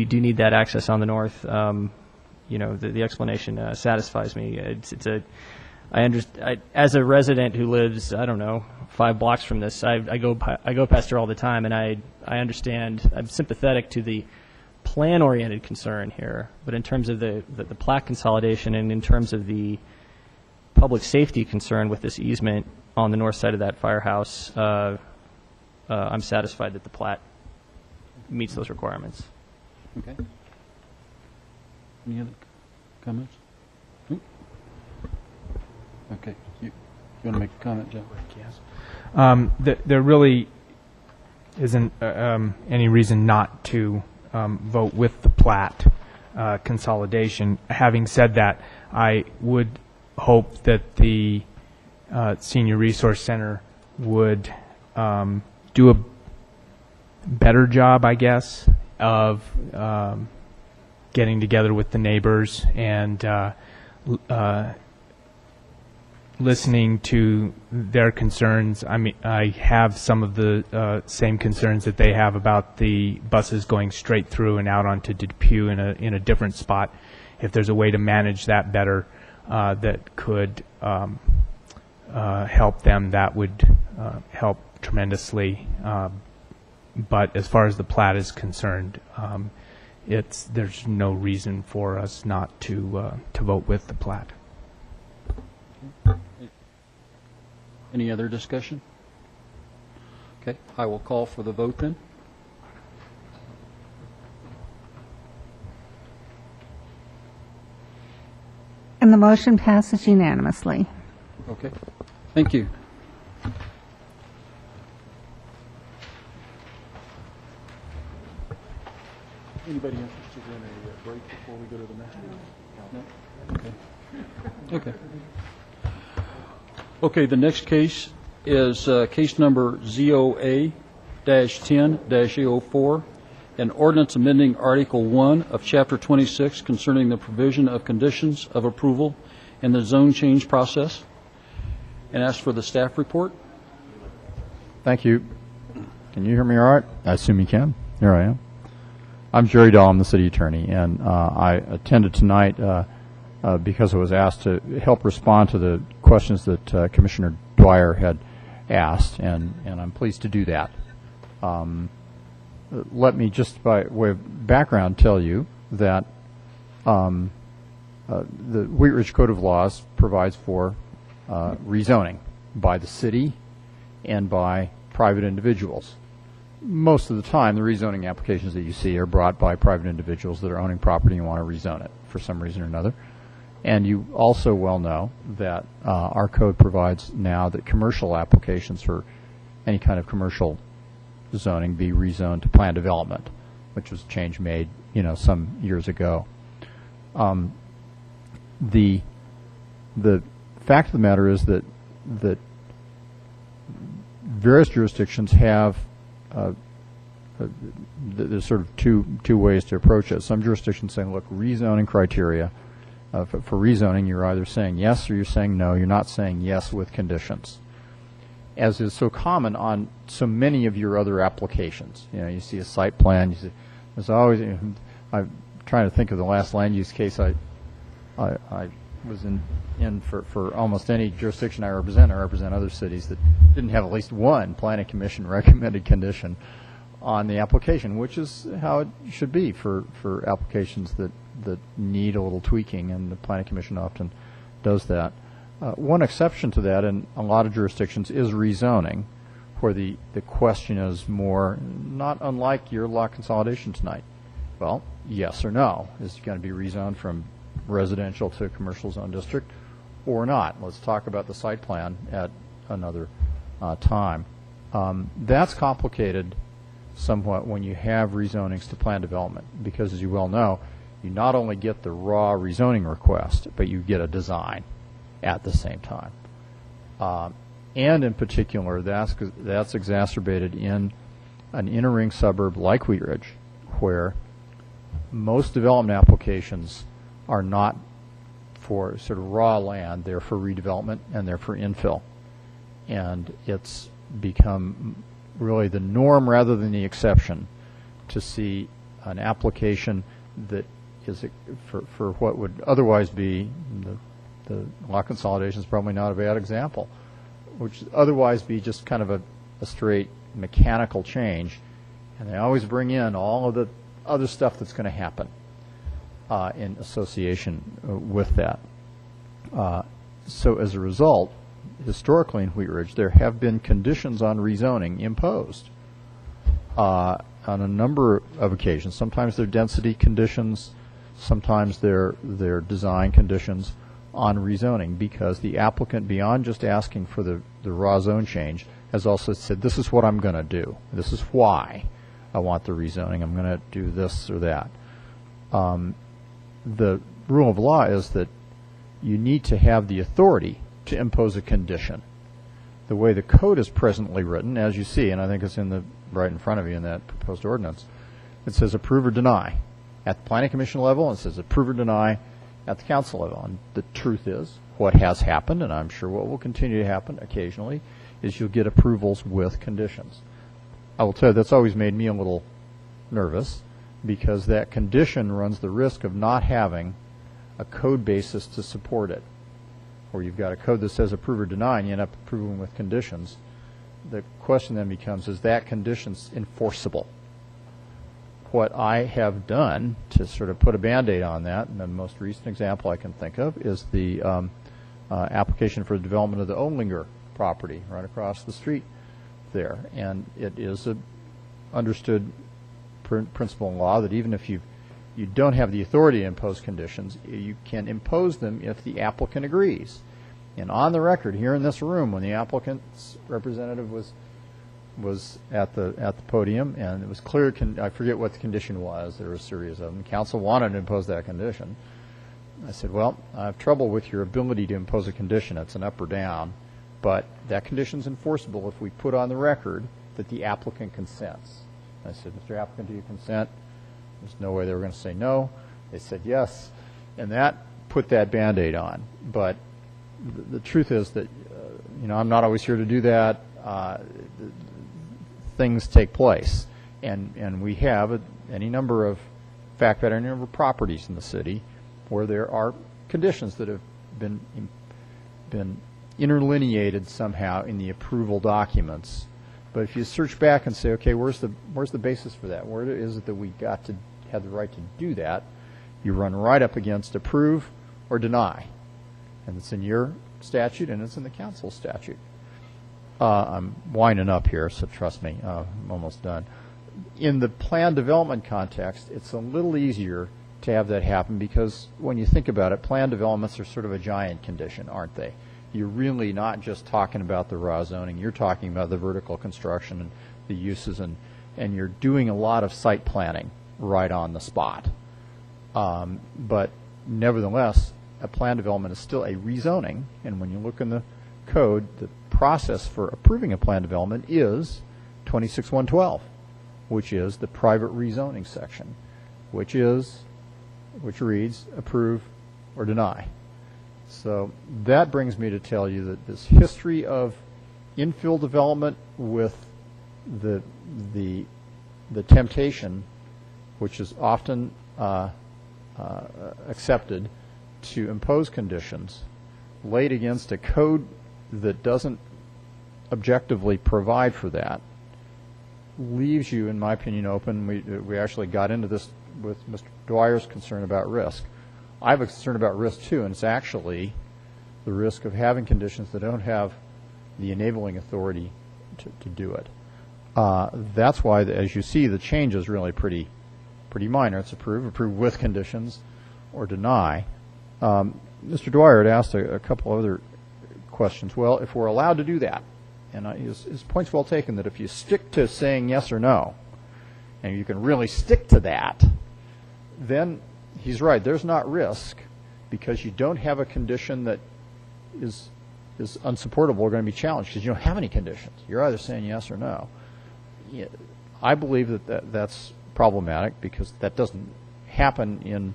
do need that access on the north, the explanation satisfies me. As a resident who lives, 5 blocks from this, I go past her all the time, and I understand. I'm sympathetic to the plan-oriented concern here, but in terms of the plat consolidation and in terms of the public safety concern with this easement on the north side of that firehouse, I'm satisfied that the plat meets those requirements. Okay. Any other comments? Okay. You want to make a comment, Joe? Yes. There really isn't any reason not to vote with the plat consolidation. Having said that, I would hope that the Senior Resource Center would do a better job, I guess, of getting together with the neighbors and listening to their concerns. I mean, I have some of the same concerns that they have about the buses going straight through and out onto Depew in a different spot. If there's a way to manage that better, that could help them, that would help tremendously. But as far as the plat is concerned, there's no reason for us not to vote with the plat. Any other discussion? Okay, I will call for the vote then. And the motion passes unanimously. Okay, thank you. Anybody interested in a break before we go to the next one? No? Okay. Okay. Okay, the next case is case number ZOA-10-A04, an ordinance amending Article 1 of Chapter 26 concerning the provision of conditions of approval in the zone change process, and ask for the staff report. Thank you. Can you hear me all right? I assume you can. Here I am. I'm Jerry Dahl. I'm the city attorney, and I attended tonight because I was asked to help respond to the questions that Commissioner Dwyer had asked, and I'm pleased to do that. Let me just, by way of background, tell you that the Wheat Ridge Code of Laws provides for rezoning by the city and by private individuals. Most of the time, the rezoning applications that you see are brought by private individuals that are owning property and want to rezone it for some reason or another. And you also well know that our code provides now that commercial applications for any kind of commercial zoning be rezoned to planned development, which was a change made, some years ago. The fact of the matter is that various jurisdictions have there's sort of two ways to approach it. Some jurisdictions saying, look, rezoning criteria. For rezoning, you're either saying yes or you're saying no. You're not saying yes with conditions, as is so common on so many of your other applications. You see a site plan. You see, there's always. I'm trying to think of the last land use case I was in for almost any jurisdiction I represent. I represent other cities that didn't have at least one planning commission recommended condition on the application, which is how it should be for applications that need a little tweaking, and the planning commission often does that. One exception to that in a lot of jurisdictions is rezoning, where the question is more not unlike your lot consolidation tonight. Well, yes or no. Is it going to be rezoned from residential to commercial zone district or not? Let's talk about the site plan at another time. That's complicated somewhat when you have rezonings to planned development, because as you well know, you not only get the raw rezoning request, but you get a design at the same time. And in particular, that's exacerbated in an inner ring suburb like Wheat Ridge, where most development applications are not for sort of raw land. They're for redevelopment and they're for infill. And it's become really the norm rather than the exception to see an application that is for what would otherwise be the lot consolidation is probably not a bad example, which would otherwise be just kind of a straight mechanical change, and they always bring in all of the other stuff that's going to happen in association with that. So as a result, historically in Wheat Ridge, there have been conditions on rezoning imposed on a number of occasions. Sometimes they're density conditions, sometimes they're design conditions on rezoning, because the applicant, beyond just asking for the raw zone change, has also said, this is what I'm going to do. This is why I want the rezoning. I'm going to do this or that. The rule of law is that you need to have the authority to impose a condition. The way the code is presently written, as you see, and I think it's right in front of you in that proposed ordinance, it says approve or deny at the planning commission level, and it says approve or deny at the council level. And the truth is, what has happened, and I'm sure what will continue to happen occasionally, is you'll get approvals with conditions. I will tell you, that's always made me a little nervous, because that condition runs the risk of not having a code basis to support it. Or you've got a code that says approve or deny, and you end up approving with conditions. The question then becomes, is that condition enforceable? What I have done to sort of put a Band-Aid on that, and the most recent example I can think of, is the application for the development of the Oehlinger property right across the street there. And it is a understood principle in law that even if you don't have the authority to impose conditions, you can impose them if the applicant agrees. And on the record here in this room, when the applicant's representative was at the podium, and it was clear, I forget what the condition was, there were a series of them, council wanted to impose that condition. I said, well, I have trouble with your ability to impose a condition. It's an up or down, but that condition's enforceable if we put on the record that the applicant consents. I said, Mr. Applicant, do you consent? There's no way they were going to say no. They said yes, and that put that Band-Aid on. But the truth is that, I'm not always here to do that. Things take place, and we have any number of any number of properties in the city where there are conditions that have been interlineated somehow in the approval documents. But if you search back and say, okay, where's the basis for that? Where is it that we got to have the right to do that? You run right up against approve or deny. And it's in your statute and it's in the council statute. I'm winding up here, so trust me, I'm almost done. In the plan development context, it's a little easier to have that happen because when you think about it, plan developments are sort of a giant condition, aren't they? You're really not just talking about the raw zoning, you're talking about the vertical construction and the uses, and you're doing a lot of site planning right on the spot. But nevertheless, a plan development is still a rezoning, and when you look in the code, the process for approving a plan development is 26.112, which is the private rezoning section, which reads approve or deny. So that brings me to tell you that this history of infill development with the temptation, which is often accepted, to impose conditions laid against a code that doesn't objectively provide for that, leaves you, in my opinion, open. We actually got into this with Mr. Dwyer's concern about risk. I have a concern about risk too, and it's actually the risk of having conditions that don't have the enabling authority to do it. That's why, as you see, the change is really pretty minor. It's approve with conditions, or deny. Mr. Dwyer had asked a couple other questions. Well, if we're allowed to do that, and his point's well taken, that if you stick to saying yes or no, and you can really stick to that, then he's right. There's not risk because you don't have a condition that is unsupportable or going to be challenged because you don't have any conditions. You're either saying yes or no. I believe that's problematic because that doesn't happen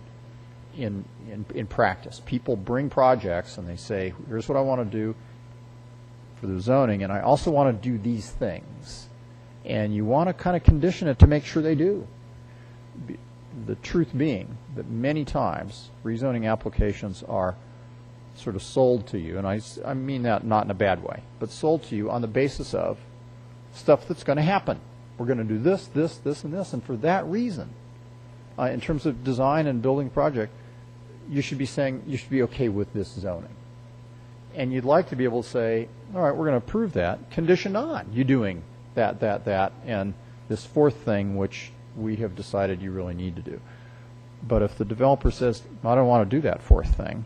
in practice. People bring projects and they say, here's what I want to do for the zoning, and I also want to do these things. And you want to kind of condition it to make sure they do. The truth being that many times rezoning applications are sort of sold to you, and I mean that not in a bad way, but sold to you on the basis of stuff that's going to happen. We're going to do this, this, this, and this, and for that reason, in terms of design and building project, you should be saying you should be okay with this zoning. And you'd like to be able to say, all right, we're going to approve that, condition on you doing that, and this fourth thing which we have decided you really need to do. But if the developer says, I don't want to do that fourth thing,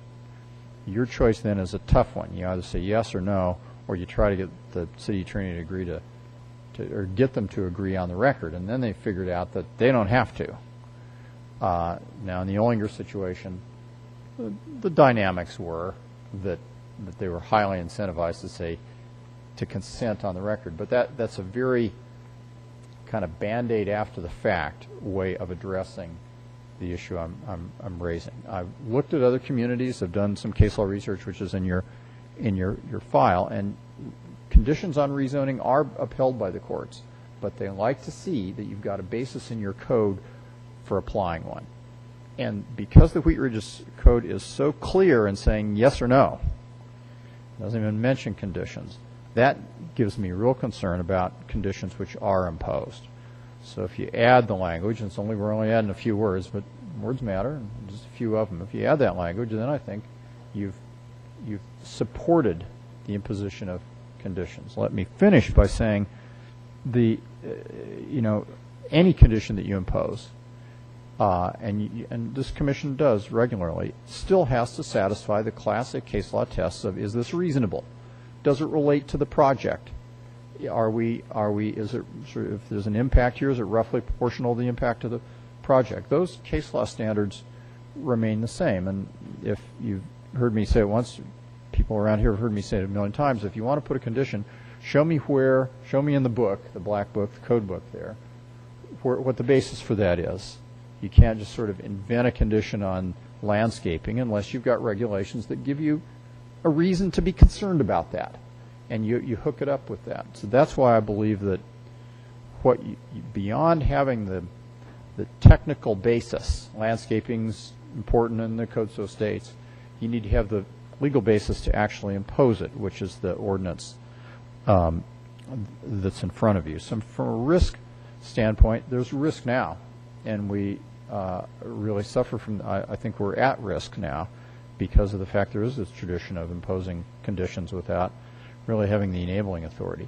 your choice then is a tough one. You either say yes or no, or you try to get the city attorney to agree or get them to agree on the record, and then they figured out that they don't have to. Now, in the Oehlinger situation, the dynamics were that they were highly incentivized to consent on the record. But that's a very kind of Band-Aid after the fact way of addressing the issue I'm raising. I've looked at other communities. I've done some case law research, which is in your file, and conditions on rezoning are upheld by the courts, but they like to see that you've got a basis in your code for applying one. And because the Wheat Ridge Code is so clear in saying yes or no, doesn't even mention conditions, that gives me real concern about conditions which are imposed. So if you add the language, and we're only adding a few words, but words matter, and just a few of them. If you add that language, then I think you've supported the imposition of conditions. Let me finish by saying any condition that you impose, and this commission does regularly, still has to satisfy the classic case law tests of, is this reasonable? Does it relate to the project? Is it sort of, if there's an impact here, is it roughly proportional to the impact of the project? Those case law standards remain the same. And if you've heard me say it once, people around here have heard me say it a million times, if you want to put a condition, show me in the book, the black book, the code book there, what the basis for that is. You can't just sort of invent a condition on landscaping unless you've got regulations that give you a reason to be concerned about that. And you hook it up with that. So that's why I believe that beyond having the technical basis, landscaping's important and the code so states, you need to have the legal basis to actually impose it, which is the ordinance that's in front of you. So from a risk standpoint, there's risk now, and we really suffer from, I think we're at risk now because of the fact there is this tradition of imposing conditions without really having the enabling authority.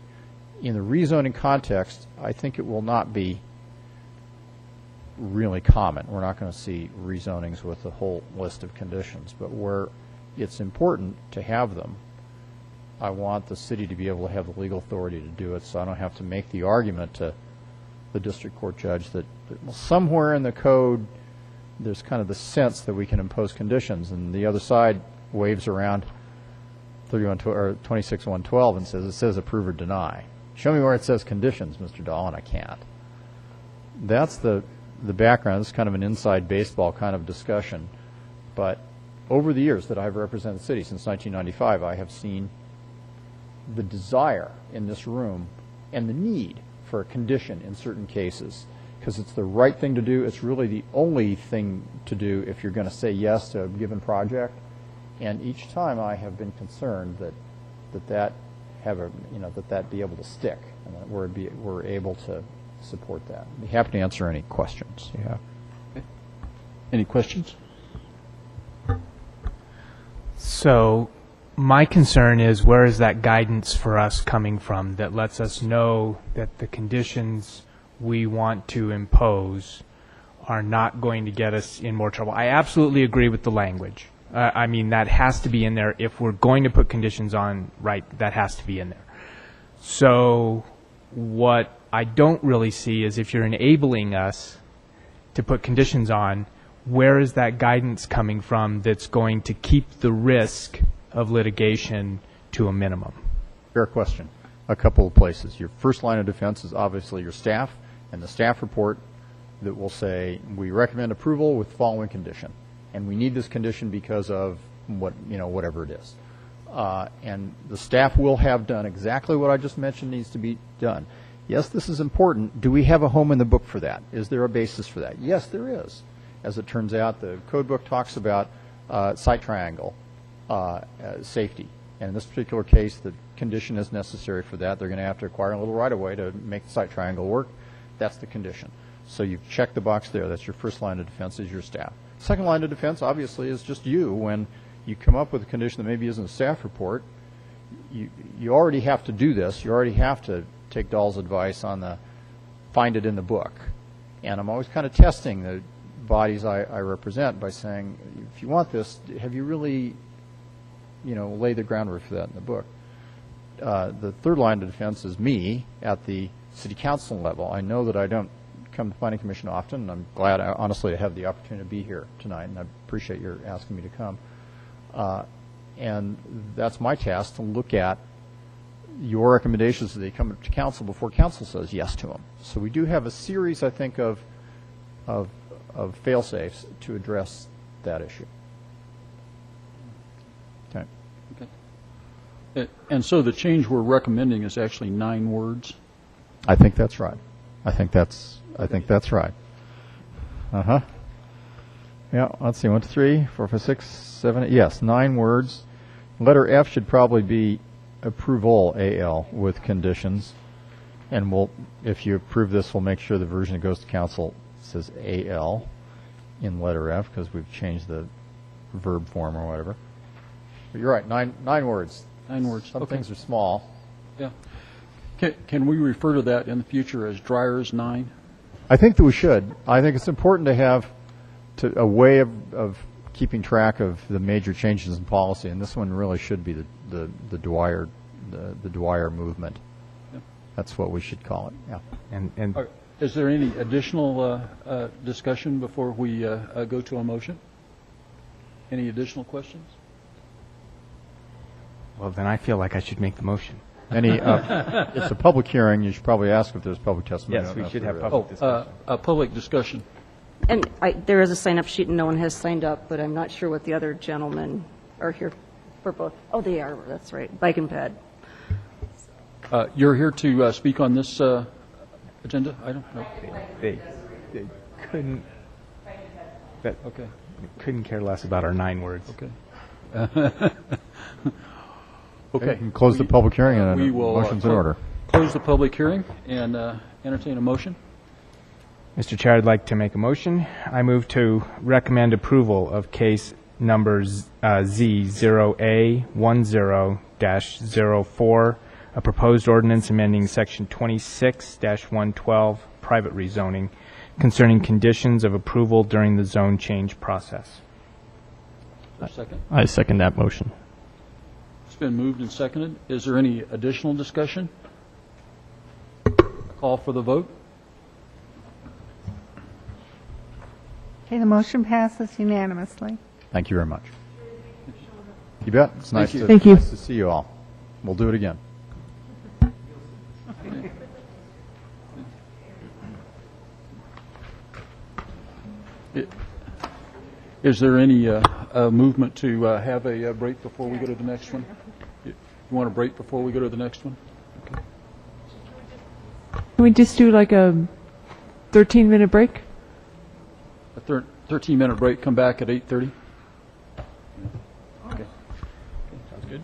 In the rezoning context, I think it will not be really common. We're not going to see rezonings with a whole list of conditions, but where it's important to have them, I want the city to be able to have the legal authority to do it, so I don't have to make the argument to the district court judge that somewhere in the code there's kind of the sense that we can impose conditions, and the other side waves around 26.112 and says it says approve or deny. Show me where it says conditions, Mr. Dahl, and I can't. That's the background. It's kind of an inside baseball kind of discussion. But over the years that I've represented the city, since 1995, I have seen the desire in this room and the need for a condition in certain cases, because it's the right thing to do. It's really the only thing to do if you're going to say yes to a given project. And each time I have been concerned that be able to stick, and that we're able to support that. I'd be happy to answer any questions you have. Okay. Any questions? So my concern is, where is that guidance for us coming from that lets us know that the conditions we want to impose are not going to get us in more trouble? I absolutely agree with the language. I mean, that has to be in there. If we're going to put conditions on, right, that has to be in there. So what I don't really see is, if you're enabling us to put conditions on, where is that guidance coming from that's going to keep the risk of litigation to a minimum? Fair question. A couple of places. Your first line of defense is obviously your staff and the staff report that will say, we recommend approval with following condition, and we need this condition because of whatever it is. And the staff will have done exactly what I just mentioned needs to be done. Yes, this is important. Do we have a home in the book for that? Is there a basis for that? Yes, there is. As it turns out, the code book talks about site triangle safety. And in this particular case, the condition is necessary for that. They're going to have to acquire a little right-of-way to make the site triangle work. That's the condition. So you've checked the box there. That's your first line of defense, is your staff. Second line of defense, obviously, is just you. When you come up with a condition that maybe isn't a staff report, you already have to do this. You already have to take Dahl's advice on the find it in the book. And I'm always kind of testing the bodies I represent by saying, if you want this, have you really laid the groundwork for that in the book? The third line of defense is me at the city council level. I know that I don't come to the planning commission often, and I'm glad, honestly, I have the opportunity to be here tonight, and I appreciate your asking me to come. And that's my task, to look at your recommendations as they come to council before council says yes to them. So we do have a series, I think, of of fail-safes to address that issue. Okay. And so the change we're recommending is actually 9 words? I think that's right. I think that's right. Uh-huh. Yeah, let's see, 1, 2, 3, 4, 5, 6, 7, 8. Yes, 9 words. Letter F should probably be approval AL with conditions. And if you approve this, we'll make sure the version that goes to council says AL in letter F, because we've changed the verb form or whatever. But you're right, 9 words. 9 words. Some Okay. things are small. Yeah. Can we refer to that in the future as dryers 9? I think that we should. I think it's important to have a way of keeping track of the major changes in policy, and this one really should be the Dwyer movement. Yeah. That's what we should call it. Yeah. And Is there any additional discussion before we go to a motion? Any additional questions? well, then I feel like I should make the motion. It's a public hearing. You should probably ask if there's public testimony. Yes, we should have public. Public discussion. And there is a sign-up sheet, and no one has signed up, but I'm not sure what the other gentlemen are here for both. Oh, they are, that's right, Bike and Ped. You're here to speak on this agenda item? No. They couldn't. Okay. Couldn't care less about our 9 words. Okay. Okay. You can close the public hearing and We will motion's in order. close the public hearing and entertain a motion. Mr. Chair, I'd like to make a motion. I move to recommend approval of case number Z0A10-04, a proposed ordinance amending section 26-112, private rezoning, concerning conditions of approval during the zone change process. For a second. I second that motion. It's been moved and seconded. Is there any additional discussion? Call for the vote. Okay, the motion passes unanimously. Thank you very much. You bet. It's nice you. Thank you. nice to see you all. We'll do it again. Is there any movement to have a break before we go to the next one? You want a break before we go to the next one? Okay. Can we just do like a 13-minute break? A 13-minute break, come back at 8:30? Okay. Sounds good.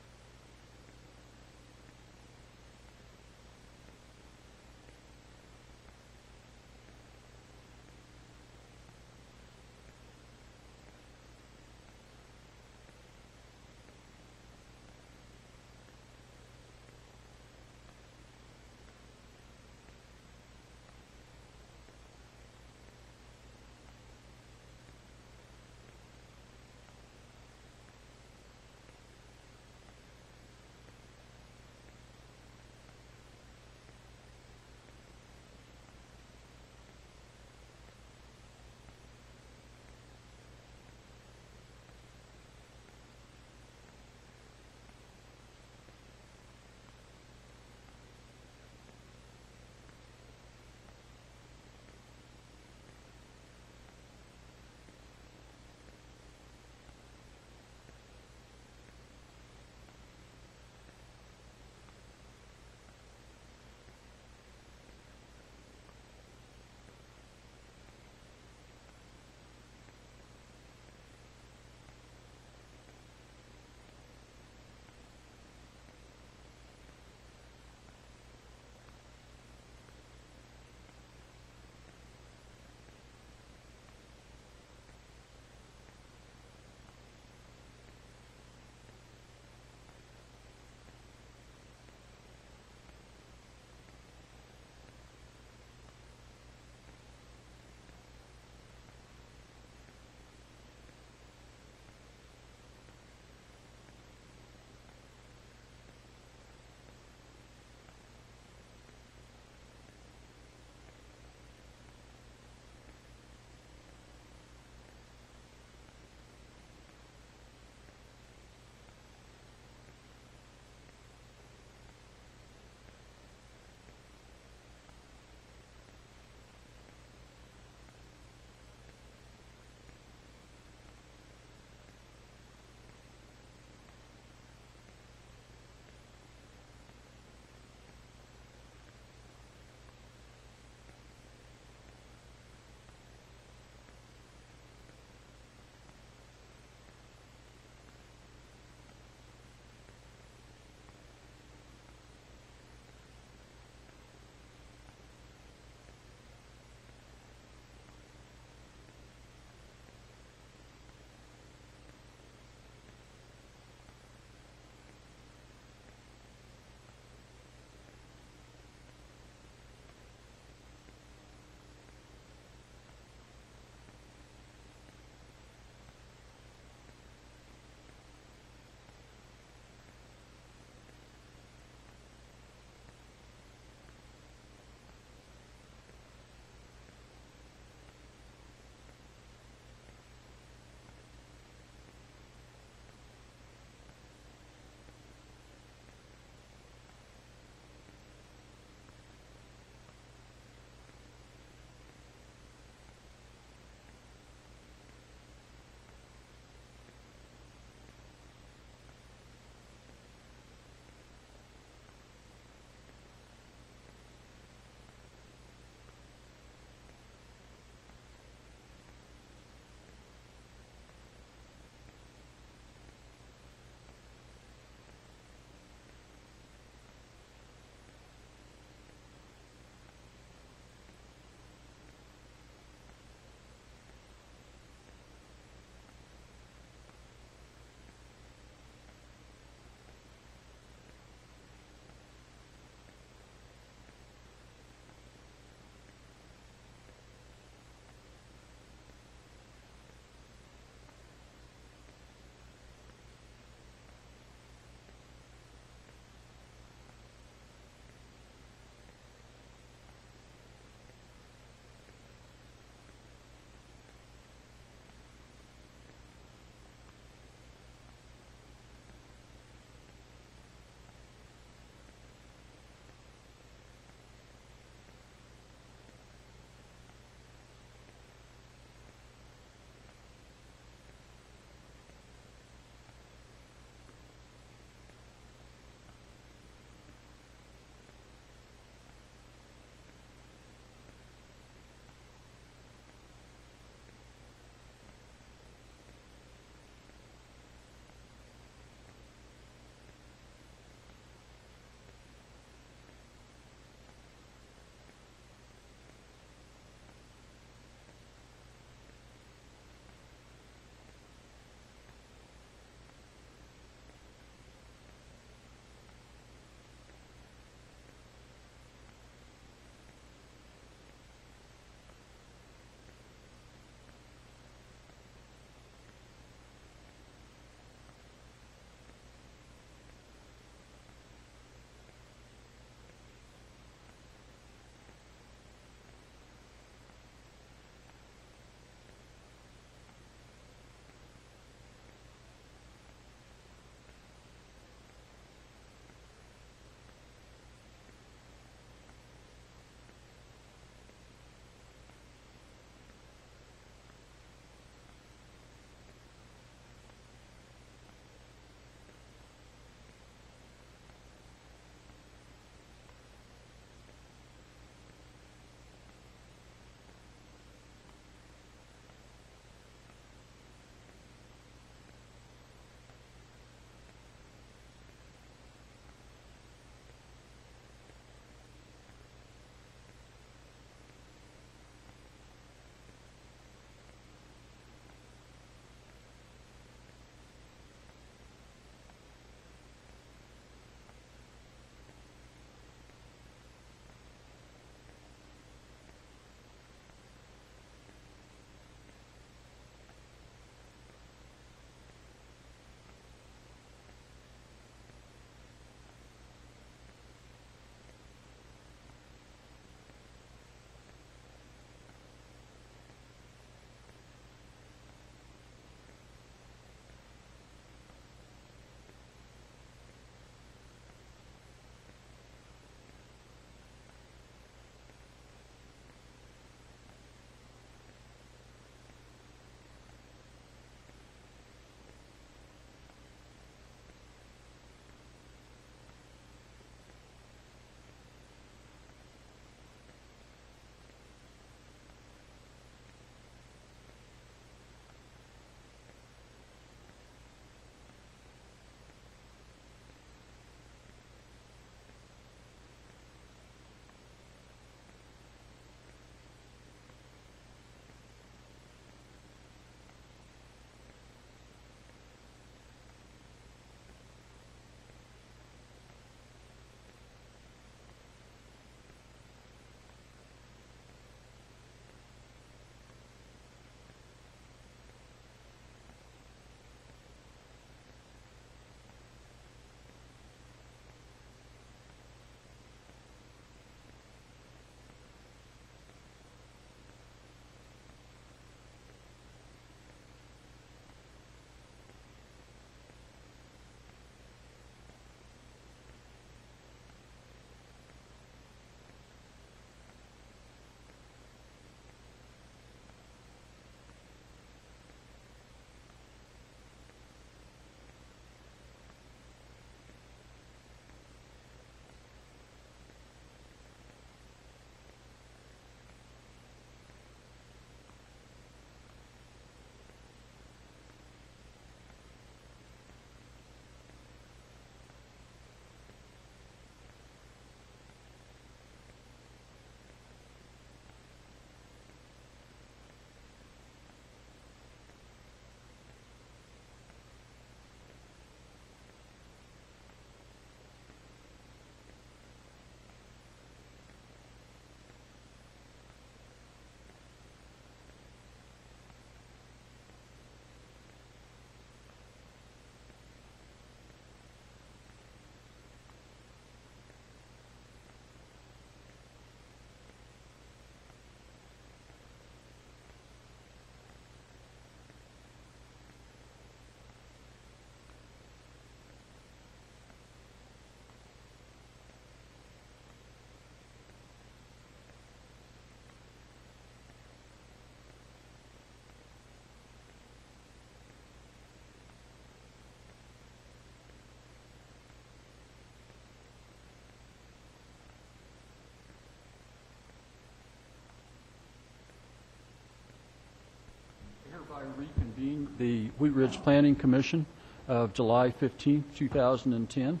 the Wheat Ridge Planning Commission of July 15, 2010.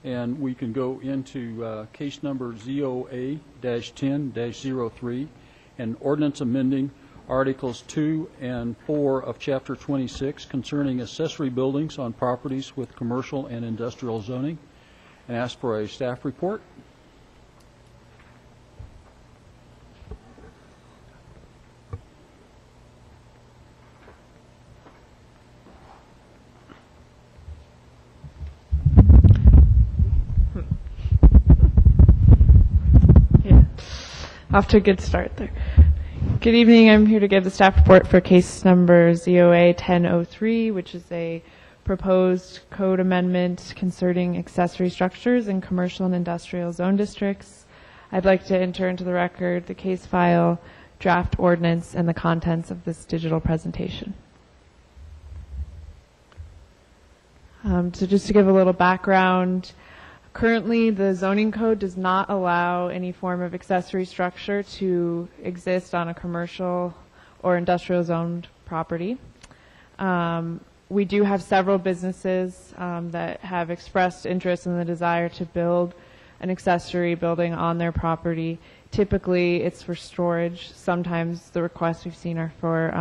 And we can go into case number ZOA-10-03 and ordinance amending Articles 2 and 4 of Chapter 26 concerning accessory buildings on properties with commercial and industrial zoning, and ask for a staff report. Off to a good start there. Good evening. I'm here to give the staff report for case number ZOA 1003, which is a proposed code amendment concerning accessory structures in commercial and industrial zone districts. I'd like to enter into the record the case file, draft ordinance, and the contents of this digital presentation. So just to give a little background, currently, the zoning code does not allow any form of accessory structure to exist on a commercial or industrial zoned property. We do have several businesses that have expressed interest in the desire to build an accessory building on their property. Typically, it's for storage. Sometimes the requests we've seen are for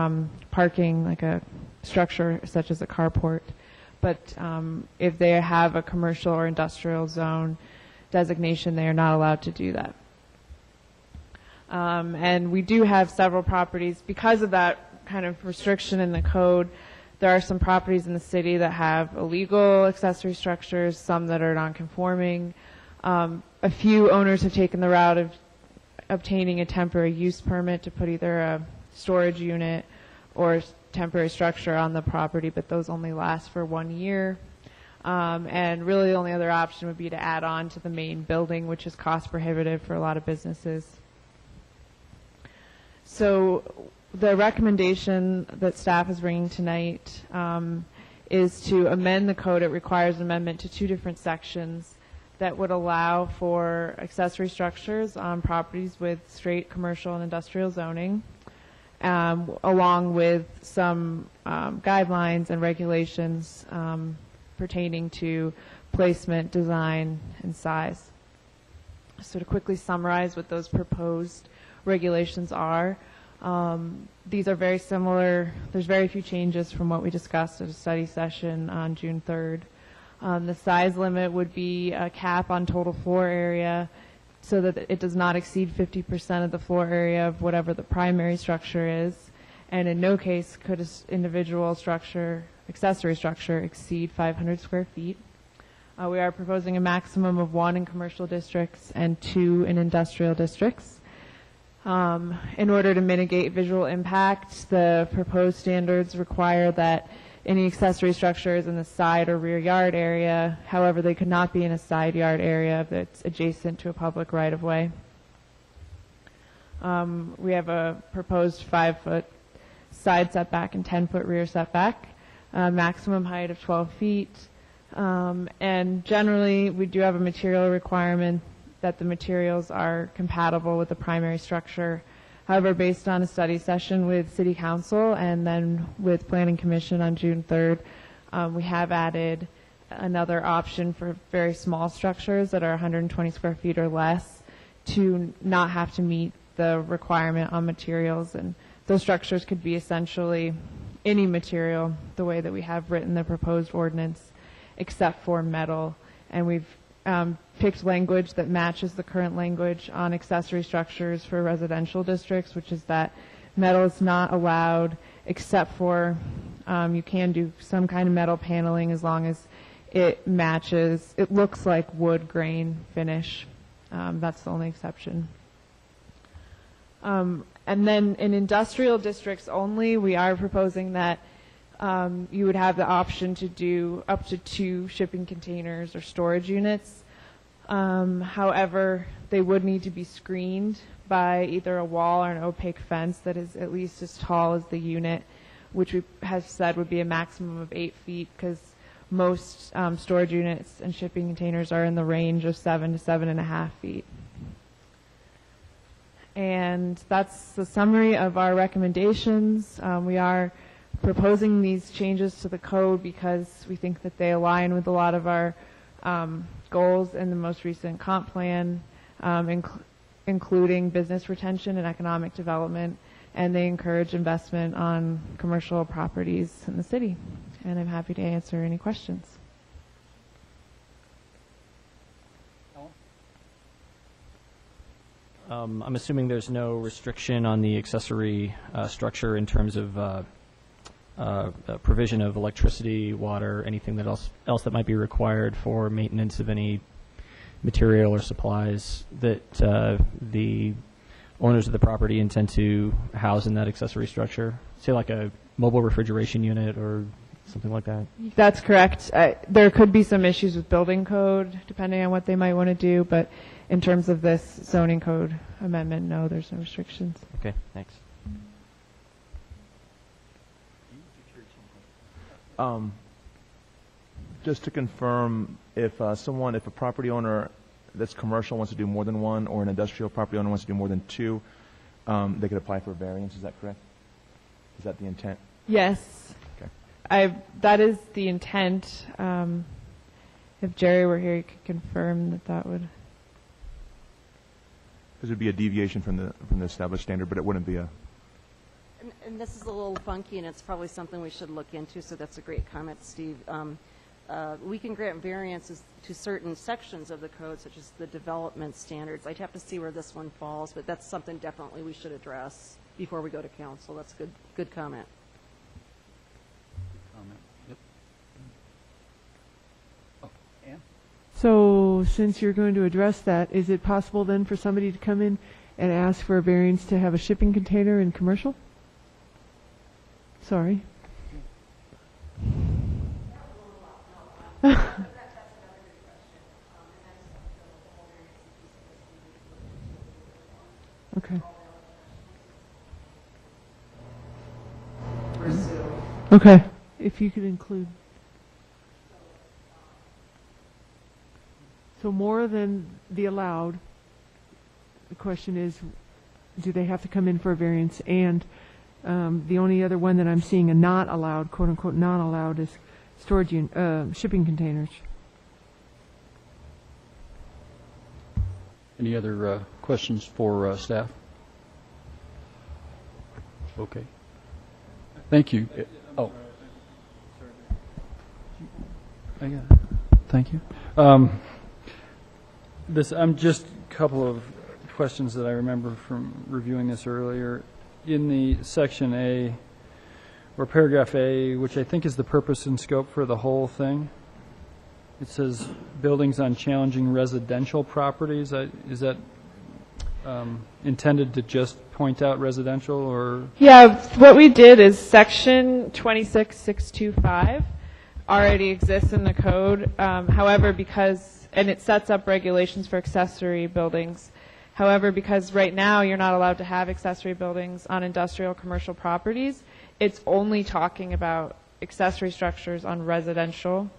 parking, like a structure such as a carport. But if they have a commercial or industrial zone designation, they are not allowed to do that. And we do have several properties. Because of that kind of restriction in the code, there are some properties in the city that have illegal accessory structures, some that are non-conforming. A few owners have taken the route of obtaining a temporary use permit to put either a storage unit or temporary structure on the property, but those only last for 1 year. And really the only other option would be to add on to the main building, which is cost prohibitive for a lot of businesses. So the recommendation that staff is bringing tonight is to amend the code. It requires amendment to 2 different sections that would allow for accessory structures on properties with straight commercial and industrial zoning, along with some guidelines and regulations pertaining to placement, design, and size. So to quickly summarize what those proposed regulations are, these are very similar. There's very few changes from what we discussed at a study session on June 3rd. The size limit would be a cap on total floor area, so that it does not exceed 50% of the floor area of whatever the primary structure is, and in no case could an individual structure, accessory structure, exceed 500 square feet. We are proposing a maximum of 1 in commercial districts and 2 in industrial districts. In order to mitigate visual impact, the proposed standards require that any accessory structures in the side or rear yard area, however, they could not be in a side yard area that's adjacent to a public right-of-way. We have a proposed 5-foot side setback and 10-foot rear setback, maximum height of 12 feet. And generally, we do have a material requirement that the materials are compatible with the primary structure. However, based on a study session with City Council and then with Planning Commission on June 3rd, we have added another option for very small structures that are 120 square feet or less to not have to meet the requirement on materials. And those structures could be essentially any material, the way that we have written the proposed ordinance, except for metal. And we've picked language that matches the current language on accessory structures for residential districts, which is that metal is not allowed except for you can do some kind of metal paneling as long as it matches, it looks like wood grain finish. That's the only exception. And then in industrial districts only, we are proposing that you would have the option to do up to 2 shipping containers or storage units. However, they would need to be screened by either a wall or an opaque fence that is at least as tall as the unit, which we have said would be a maximum of 8 feet, because most storage units and shipping containers are in the range of 7 to 7.5 feet. And that's the summary of our recommendations. We are proposing these changes to the code because we think that they align with a lot of our goals in the most recent comp plan, including business retention and economic development, and they encourage investment on commercial properties in the city. And I'm happy to answer any questions. I'm assuming there's no restriction on the accessory structure in terms of provision of electricity, water, anything that else that might be required for maintenance of any material or supplies that the owners of the property intend to house in that accessory structure? Say like a mobile refrigeration unit or something like that? That's correct. There could be some issues with building code depending on what they might want to do, but in terms of this zoning code amendment, no, there's no restrictions. Okay, thanks. Just to confirm, if a property owner that's commercial wants to do more than one, or an industrial property owner wants to do more than two, they could apply for a variance. Is that correct? Is that the intent? Yes. Okay. That is the intent. If Jerry were here, he could confirm that would. Because it would be a deviation from the established standard, but it wouldn't be a. And this is a little funky, and it's probably something we should look into, so that's a great comment, Steve. We can grant variances to certain sections of the code, such as the development standards. I'd have to see where this one falls, but that's something definitely we should address before we go to council. That's a good comment. Yep. Oh, Ann? So since you're going to address that, is it possible then for somebody to come in and ask for a variance to have a shipping container in commercial? Sorry. Okay. Okay. If you could include. So more than the allowed, the question is, do they have to come in for a variance? And the only other one that I'm seeing a not allowed, quote unquote, not allowed, is storage shipping containers. Any other questions for staff? Okay. Thank you. Oh. Thank you. I'm just a couple of questions that I remember from reviewing this earlier. In the section A, or paragraph A, which I think is the purpose and scope for the whole thing, it says buildings on challenging residential properties. Is that intended to just point out residential, or? Yeah, what we did is section 26625 already exists in the code. However, and it sets up regulations for accessory buildings. However, because right now you're not allowed to have accessory buildings on industrial commercial properties, it's only talking about accessory structures on residential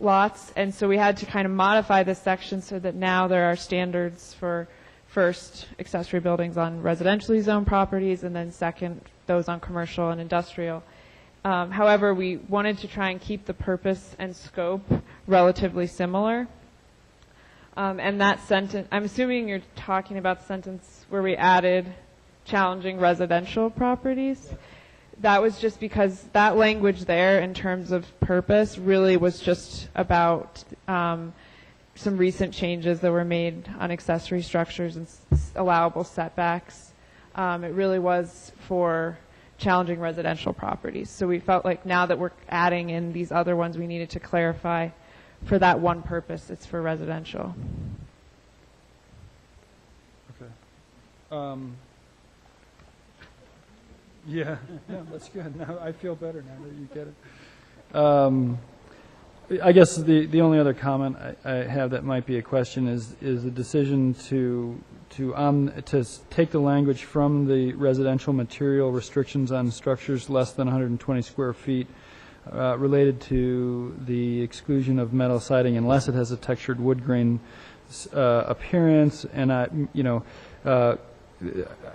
lots. And so we had to kind of modify this section so that now there are standards for first accessory buildings on residentially zoned properties, and then second those on commercial and industrial. However, we wanted to try and keep the purpose and scope relatively similar. And that sentence, I'm assuming you're talking about the sentence where we added challenging residential properties. That was just because that language there in terms of purpose really was just about some recent changes that were made on accessory structures and allowable setbacks. It really was for challenging residential properties. So we felt like now that we're adding in these other ones, we needed to clarify for that one purpose, it's for residential. Okay. Yeah, that's good. Now I feel better now that you get it. I guess the only other comment I have that might be a question is the decision to take the language from the residential material restrictions on structures less than 120 square feet related to the exclusion of metal siding unless it has a textured wood grain appearance, and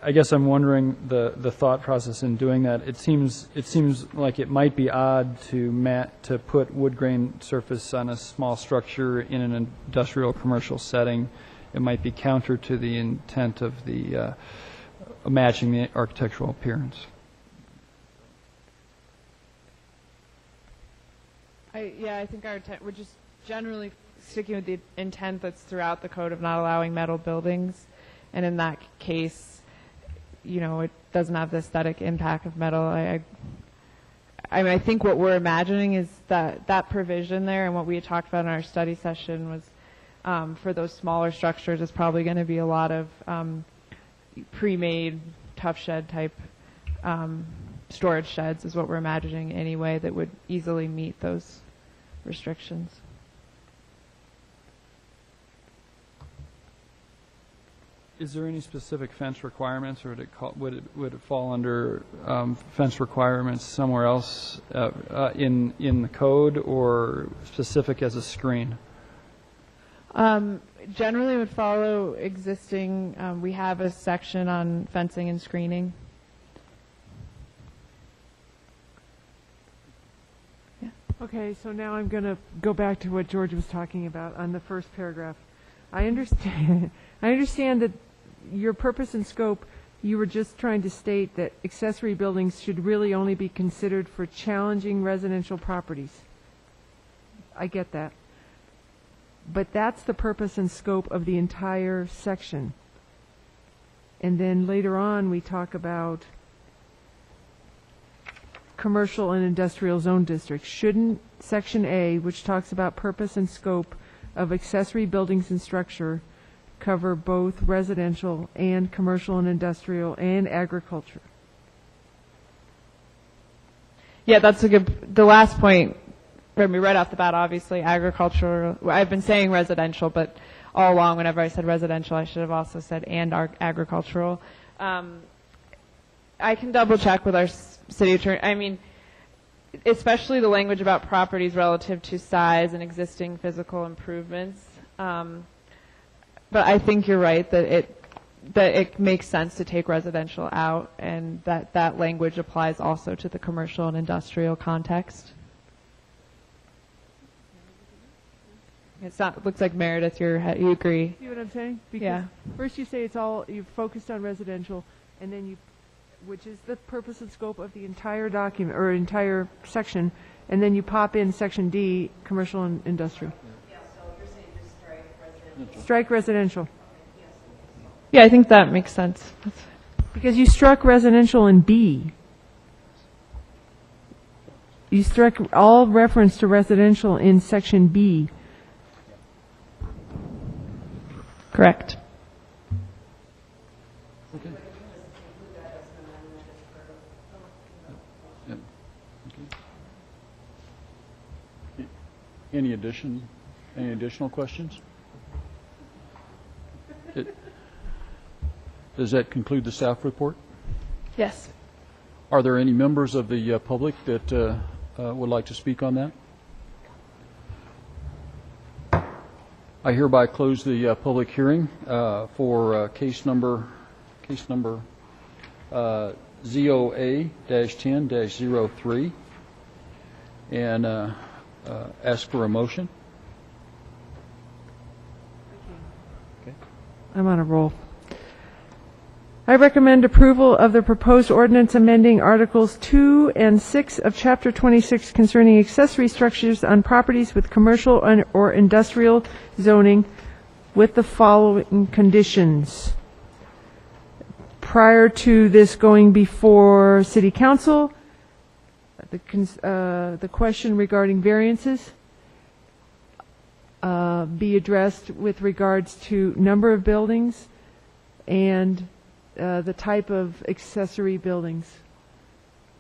I guess I'm wondering the thought process in doing that. It seems like it might be odd to put wood grain surface on a small structure in an industrial commercial setting. It might be counter to the intent of the matching the architectural appearance. I think our intent, we're just generally sticking with the intent that's throughout the code of not allowing metal buildings. And in that case, it doesn't have the aesthetic impact of metal. I mean, I think what we're imagining is that provision there, and what we had talked about in our study session was for those smaller structures is probably going to be a lot of pre-made tough shed type storage sheds is what we're imagining anyway that would easily meet those restrictions. Is there any specific fence requirements, or would it fall under fence requirements somewhere else in the code, or specific as a screen? Generally, it would follow existing. We have a section on fencing and screening. Yeah. Okay, so now I'm going to go back to what George was talking about on the first paragraph. I understand that your purpose and scope, you were just trying to state that accessory buildings should really only be considered for challenging residential properties. I get that. But that's the purpose and scope of the entire section. And then later on we talk about commercial and industrial zone districts. Shouldn't Section A, which talks about purpose and scope of accessory buildings and structure, cover both residential and commercial and industrial and agriculture? Yeah, that's a good, the last point, right off the bat, obviously, agriculture, I've been saying residential, but all along, whenever I said residential, I should have also said and agricultural. I can double check with our city attorney. I mean, especially the language about properties relative to size and existing physical improvements. But I think you're right that it makes sense to take residential out, and that language applies also to the commercial and industrial context. It looks like Meredith, you agree. See what I'm saying? Because yeah. First you say you've focused on residential, and then which is the purpose and scope of the entire document or entire section, and then you pop in Section D, commercial and industrial. Yeah, so you're saying just strike residential. Strike residential. Yeah, I think that makes sense. Because you struck residential in B. You struck all reference to residential in Section B. Correct. Okay. Yeah. Okay. Any additional questions? Does that conclude the staff report? Yes. Are there any members of the public that would like to speak on that? I hereby close the public hearing for case number ZOA-10-03 and ask for a motion. Okay. I'm on a roll. I recommend approval of the proposed ordinance amending Articles 2 and 6 of Chapter 26 concerning accessory structures on properties with commercial or industrial zoning with the following conditions. Prior to this going before City Council, the question regarding variances be addressed with regards to number of buildings and the type of accessory buildings,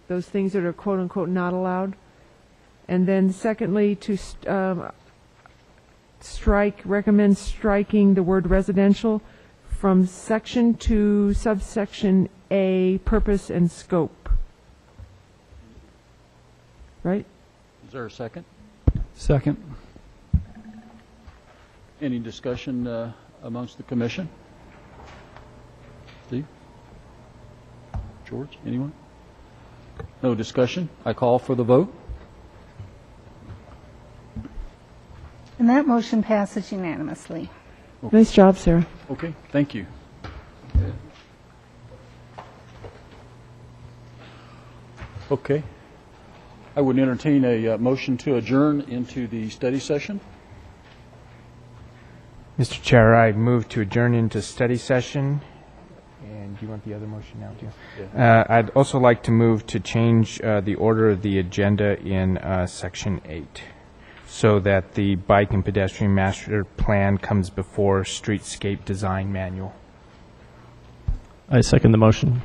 those things that are quote-unquote not allowed. And then secondly, to recommend striking the word residential from Section 2, subsection A, purpose and scope. Right? Is there a second? Second. Any discussion amongst the commission? Steve? George, anyone? No discussion? I call for the vote. And that motion passes unanimously. Nice job, Sarah. Okay, thank you. Okay. I would entertain a motion to adjourn into the study session. Mr. Chair, I move to adjourn into study session. And do you want the other motion now, too? Yeah. I'd also like to move to change the order of the agenda in Section 8 so that the bike and pedestrian master plan comes before streetscape design manual. I second the motion.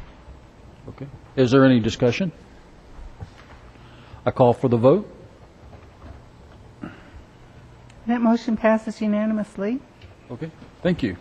Okay. Is there any discussion? I call for the vote. That motion passes unanimously. Okay, thank you.